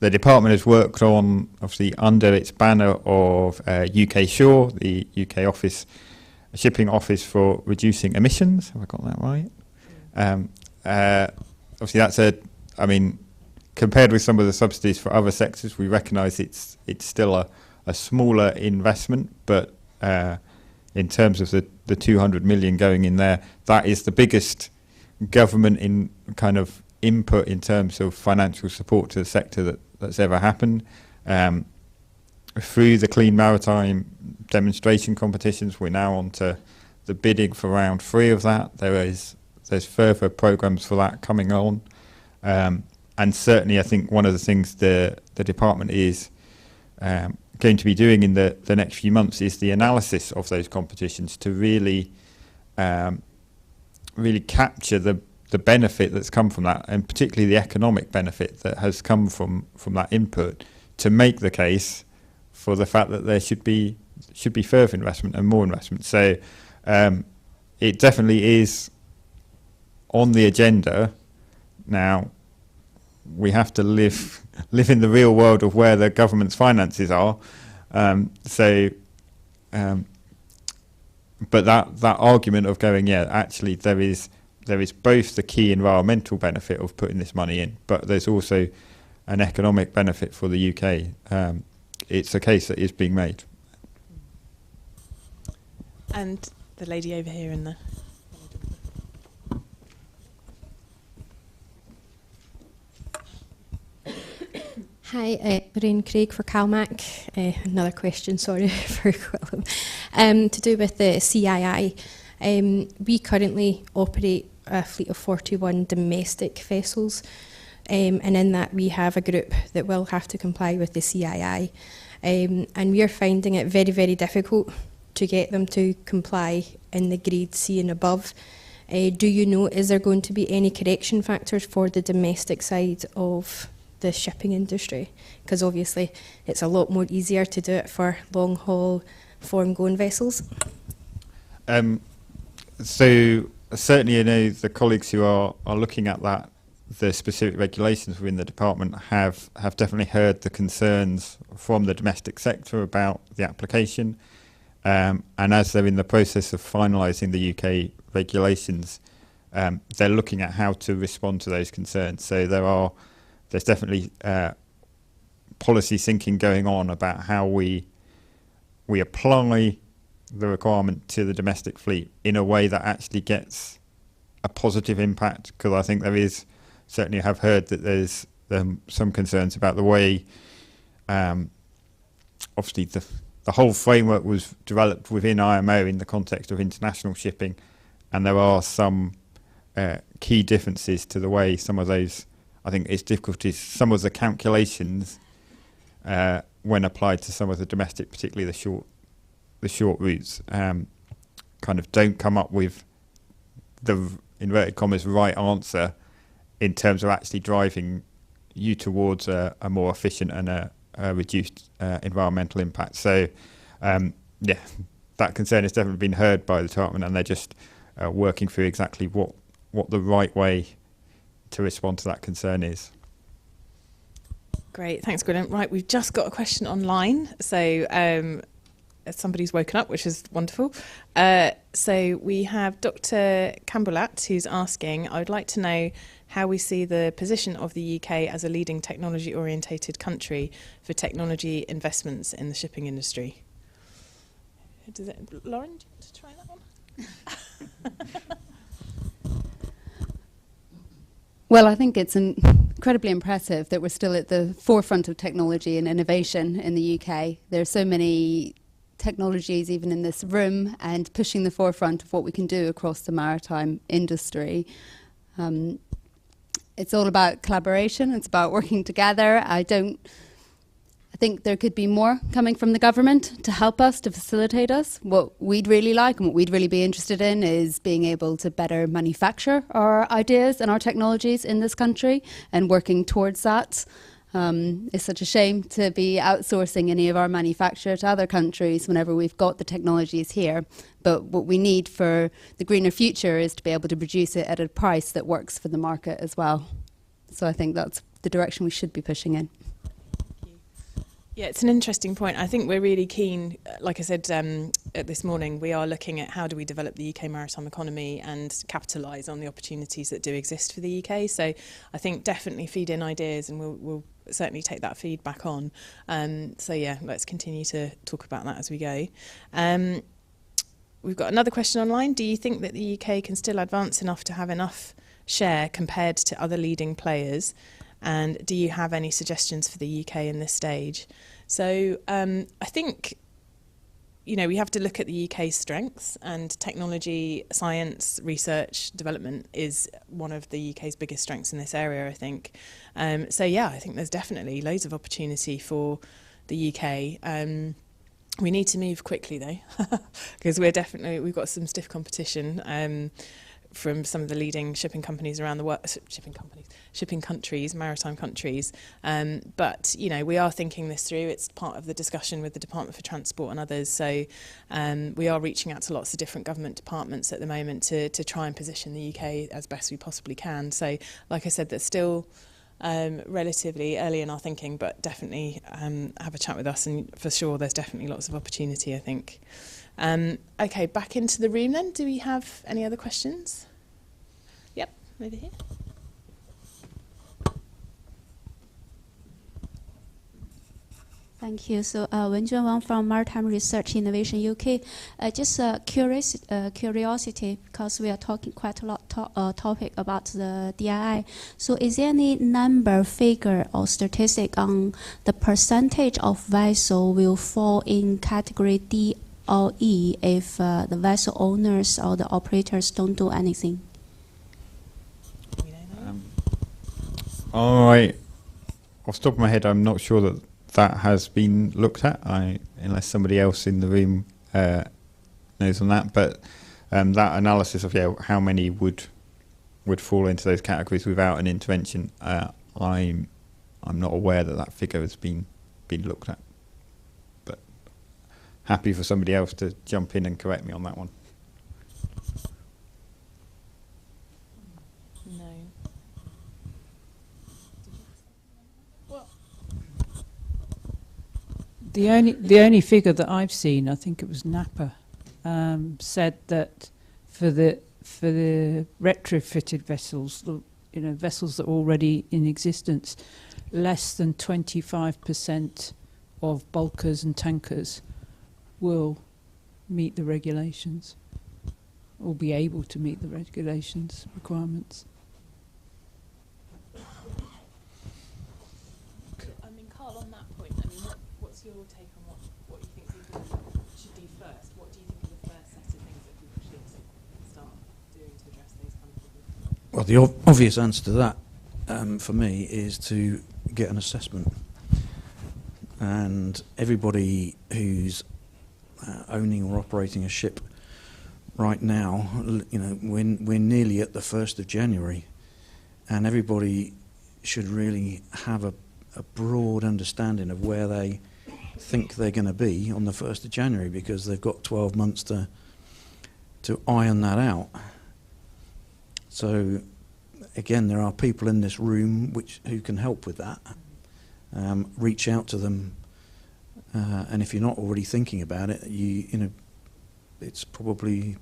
department has worked on, obviously under its banner of UK Shore, the UK office, shipping office for reducing emissions. Have I got that right? Obviously, that's compared with some of the subsidies for other sectors, we recognise it's still a smaller investment, but in terms of the 200 million going in there, that is the biggest government in kind of input in terms of financial support to the sector that's ever happened. Through the Clean Maritime demonstration competitions, we're now on to the bidding for round 3 of that. There is there's further programmes for that coming on, and certainly I think one of the things the department is going to be doing in the next few months is the analysis of those competitions to really capture the benefit that's come from that, and particularly the economic benefit that has come from that input, to make the case for the fact that there should be further investment and more investment. So it definitely is on the agenda. Now we have to live in the real world of where the government's finances are. But that argument of going, yeah, actually there is both the key environmental benefit of putting this money in, but there's also an economic benefit for the UK. It's a case that is being made. And the lady over here in the... Hi, Lorraine Craig for CalMac. Another question, sorry for Quillam. To do with the CII. We currently operate a fleet of 41 domestic vessels, and in that we have a group that will have to comply with the CII. And we are finding it very, very difficult to get them to comply in the grade C and above. Do you know, is there going to be any correction factors for the domestic side of the shipping industry? Because obviously it's a lot more easier to do it for long haul foreign going vessels. So certainly I know the colleagues who are looking at that, the specific regulations within the department have definitely heard the concerns from the domestic sector about the application, and as they're in the process of finalising the UK regulations, they're looking at how to respond to those concerns. So there's definitely policy thinking going on about how we apply the requirement to the domestic fleet in a way that actually gets a positive impact, because I think there is, certainly have heard that there's some concerns about the way obviously the whole framework was developed within IMO in the context of international shipping, and there are some key differences to the way some of those, I think it's difficulties, some of the calculations when applied to some of the domestic, particularly the short routes, kind of don't come up with the inverted commas right answer in terms of actually driving you towards a more efficient and a reduced environmental impact. So yeah, that concern has definitely been heard by the department, and they're just working through exactly what the right way to respond to that concern is. Great, thanks, Gwyneth. Right, we've just got a question online. So somebody's woken up, which is wonderful. So we have Dr. Cambulat, who's asking, I would like to know how we see the position of the UK as a leading technology-orientated country for technology investments in the shipping industry. Lauren, do you want to try that one? Well, I think it's incredibly impressive that we're still at the forefront of technology and innovation in the UK. There are so many technologies even in this room, and pushing the forefront of what we can do across the maritime industry. It's all about collaboration. It's about working together. I think there could be more coming from the government to help us, to facilitate us. What we'd really like and what we'd really be interested in is being able to better manufacture our ideas and our technologies in this country, and working towards that. It's such a shame to be outsourcing any of our manufacture to other countries whenever we've got the technologies here. But what we need for the greener future is to be able to produce it at a price that works for the market as well. So I think that's the direction we should be pushing in. Yeah, it's an interesting point. I think we're really keen, like I said this morning, we are looking at how do we develop the UK maritime economy and capitalise on the opportunities that do exist for the UK. So I think definitely feed in ideas, and we'll certainly take that feedback on. So yeah, let's continue to talk about that as we go. We've got another question online. Do you think that the UK can still advance enough to have enough share compared to other leading players? And do you have any suggestions for the UK in this stage? So I think we have to look at the UK's strengths, and technology, science, research, development is one of the UK's biggest strengths in this area, I think. So yeah, I think there's definitely loads of opportunity for the UK. We need to move quickly though, because we've got some stiff competition from some of the leading shipping companies around the world, shipping countries, maritime countries. But, we are thinking this through. It's part of the discussion with the Department for Transport and others. So we are reaching out to lots of different government departments at the moment to try and position the UK as best we possibly can. So, like I said, that's still relatively early in our thinking, but definitely have a chat with us, and for sure there's definitely lots of opportunity, I think. Okay, back into the room then. Do we have any other questions? Yep, over here. Thank you. So, Wenjuan Wang from Maritime Research Innovation UK. Just curiosity, because we are talking quite a lot topic about the DII. So, is there any number, figure, or statistic on the percentage of vessel will fall in category D or E if the vessel owners or the operators don't do anything? Off the top of my head, I'm not sure that has been looked at, unless somebody else in the room knows on that. But that analysis of how many would fall into those categories without an intervention, I'm not aware that figure has been looked at. But happy for somebody else to jump in and correct me on that one. The only figure that I've seen, I think it was Napa, said that for the retrofitted vessels, vessels that are already in existence, less than 25% of bulkers and tankers will meet the regulations, or be able to meet the regulations requirements. Your take on what you think people should do first? What do you think are the first set of things that people should start doing to address those kind of problems? Well, the obvious answer to that for me is to get an assessment. And everybody who's owning or operating a ship right now, we're nearly at the 1st of January, and everybody should really have a broad understanding of where they think they're going to be on the 1st of January, because they've got 12 months to iron that out. So again, there are people in this room who can help with that. Reach out to them, and if you're not already thinking about it, it's probably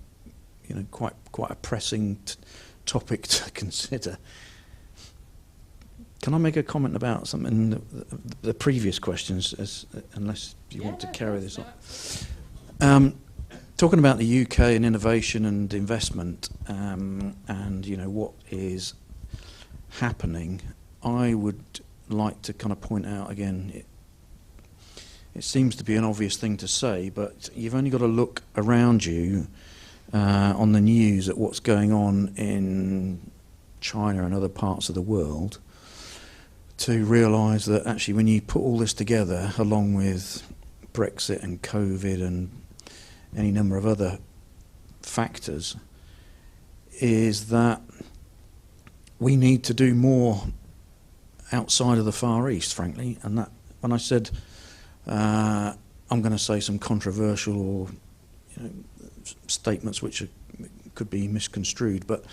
quite a pressing topic to consider. Can I make a comment about something the previous questions, unless you want to carry this on? Talking about the UK and innovation and investment, and what is happening, I would like to kind of point out again, it seems to be an obvious thing to say, but you've only got to look around you on the news at what's going on in China and other parts of the world to realise that actually when you put all this together, along with Brexit and COVID and any number of other factors, is that we need to do more outside of the Far East, frankly. And that, when I said I'm going to say some controversial or statements which could be misconstrued, but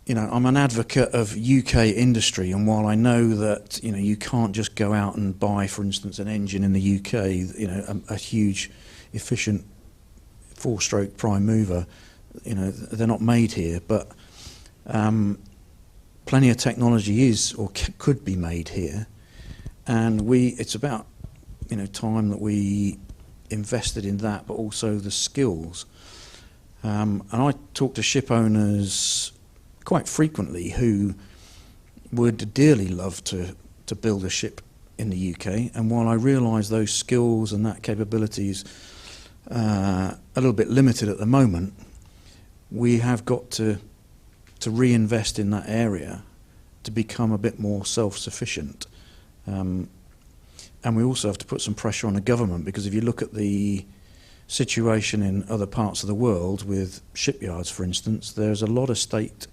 I'm an advocate of UK industry, and while I know that you can't just go out and buy, for instance, an engine in the UK, a huge, efficient four-stroke prime mover, they're not made here, but plenty of technology is or could be made here, and it's about time that we invested in that, but also the skills. And I talk to ship owners quite frequently who would dearly love to build a ship in the UK, and while I realise those skills and that capabilities a little bit limited at the moment, we have got to reinvest in that area to become a bit more self-sufficient. And we also have to put some pressure on the government, because if you look at the situation in other parts of the world with shipyards, for instance, there's a lot of state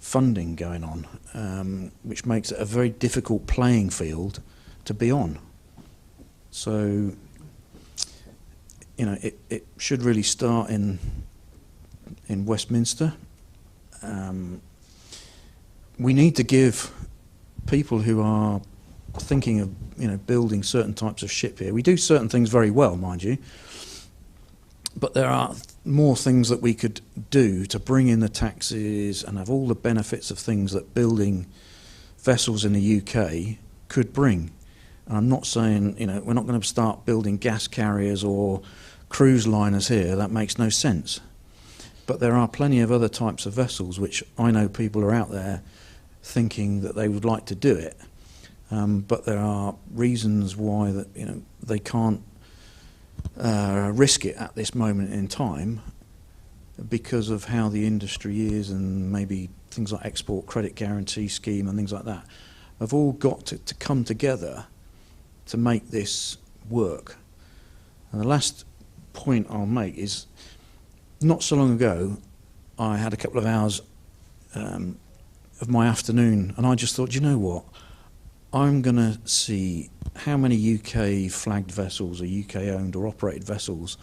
funding going on, which makes it a very difficult playing field to be on. So, you know, it should really start in Westminster. We need to give people who are thinking of, you know, building certain types of ship here. We do certain things very well, mind you, but there are more things that we could do to bring in the taxes and have all the benefits of things that building vessels in the UK could bring. And I'm not saying, you know, we're not going to start building gas carriers or cruise liners here. That makes no sense. But there are plenty of other types of vessels which I know people are out there thinking that they would like to do it. But there are reasons why that, you know, they can't risk it at this moment in time because of how the industry is, and maybe things like export credit guarantee scheme and things like that have all got to come together to make this work. And the last point I'll make is, not so long ago I had a couple of hours of my afternoon, and I just thought, you know what, I'm going to see how many UK flagged vessels or UK owned or operated vessels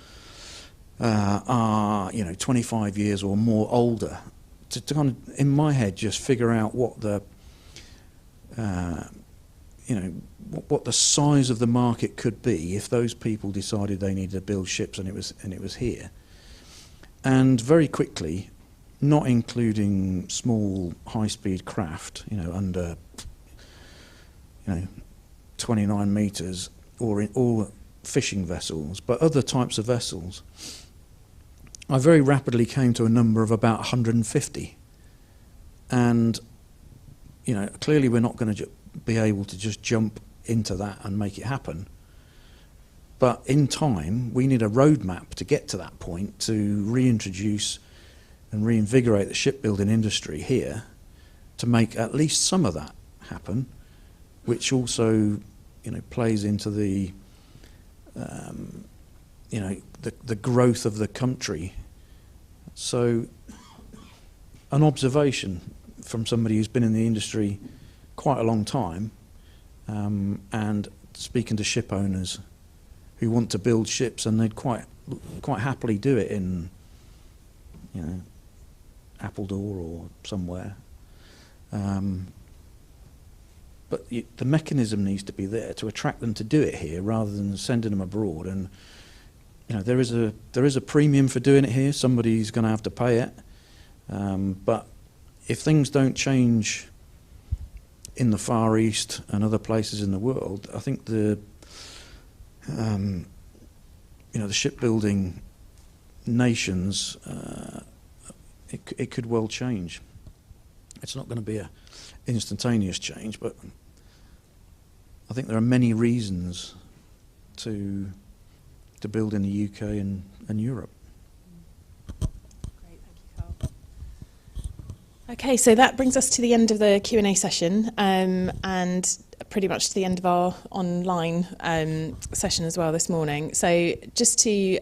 are, you know, 25 years or more older, to kind of, in my head, just figure out what the, you know, what the size of the market could be if those people decided they needed to build ships and it was here. And very quickly, not including small high-speed craft, you know, under, you know, 29 metres, or fishing vessels, but other types of vessels, I very rapidly came to a number of about 150. And, you know, clearly we're not going to be able to just jump into that and make it happen. But in time, we need a roadmap to get to that point, to reintroduce and reinvigorate the shipbuilding industry here, to make at least some of that happen, which also, you know, plays into the, you know, the growth of the country. So, an observation from somebody who's been in the industry quite a long time, and speaking to ship owners who want to build ships, and they'd quite happily do it in, you know, Appledore or somewhere. But the mechanism needs to be there to attract them to do it here, rather than sending them abroad. And, you know, there is a premium for doing it here. Somebody's going to have to pay it. But if things don't change in the Far East and other places in the world, I think the you know, the shipbuilding nations, it could well change. It's not going to be a instantaneous change, but I think there are many reasons to build in the UK and Europe. Great, thank you, Carl. Okay, so that brings us to the end of the Q&A session, and pretty much to the end of our online session as well this morning. So just to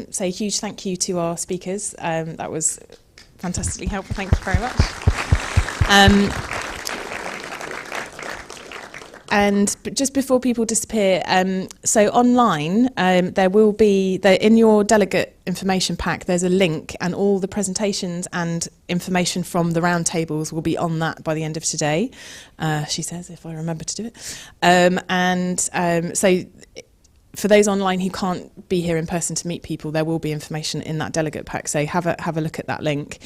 say a huge thank you to our speakers. That was fantastically helpful. Thank you very much. And just before people disappear, so online there will be, in your delegate information pack, there's a link, and all the presentations and information from the roundtables will be on that by the end of today, she says, if I remember to do it. So for those online who can't be here in person to meet people, there will be information in that delegate pack, so have a look at that link.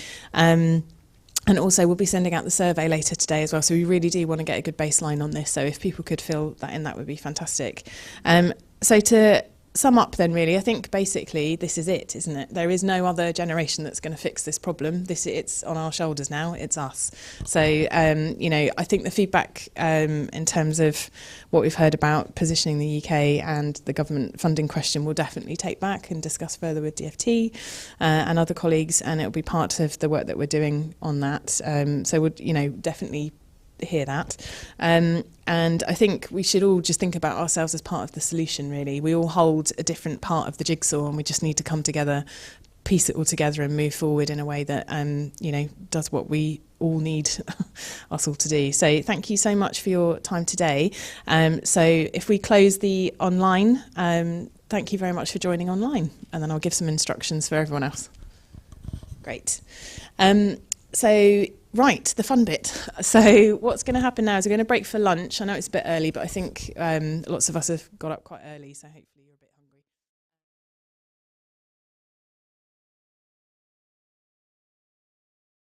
And also we'll be sending out the survey later today as well, so we really do want to get a good baseline on this, so if people could fill that in, that would be fantastic. So to sum up then, really, I think basically this is it, isn't it? There is no other generation that's going to fix this problem. It's on our shoulders now. It's us. So, you know, I think the feedback in terms of what we've heard about positioning the UK and the government funding question we'll definitely take back and discuss further with DFT and other colleagues, and it'll be part of the work that we're doing on that. So we'll, you know, definitely hear that. And I think we should all just think about ourselves as part of the solution, really. We all hold a different part of the jigsaw, and we just need to come together, piece it all together and move forward in a way that, you know, does what we all need us all to do. So thank you so much for your time today. So if we close the online, thank you very much for joining online, and then I'll give some instructions for everyone else. Great. So, right, the fun bit. So what's going to happen now is we're going to break for lunch. I know it's a bit early, but I think lots of us have got up quite early, so hopefully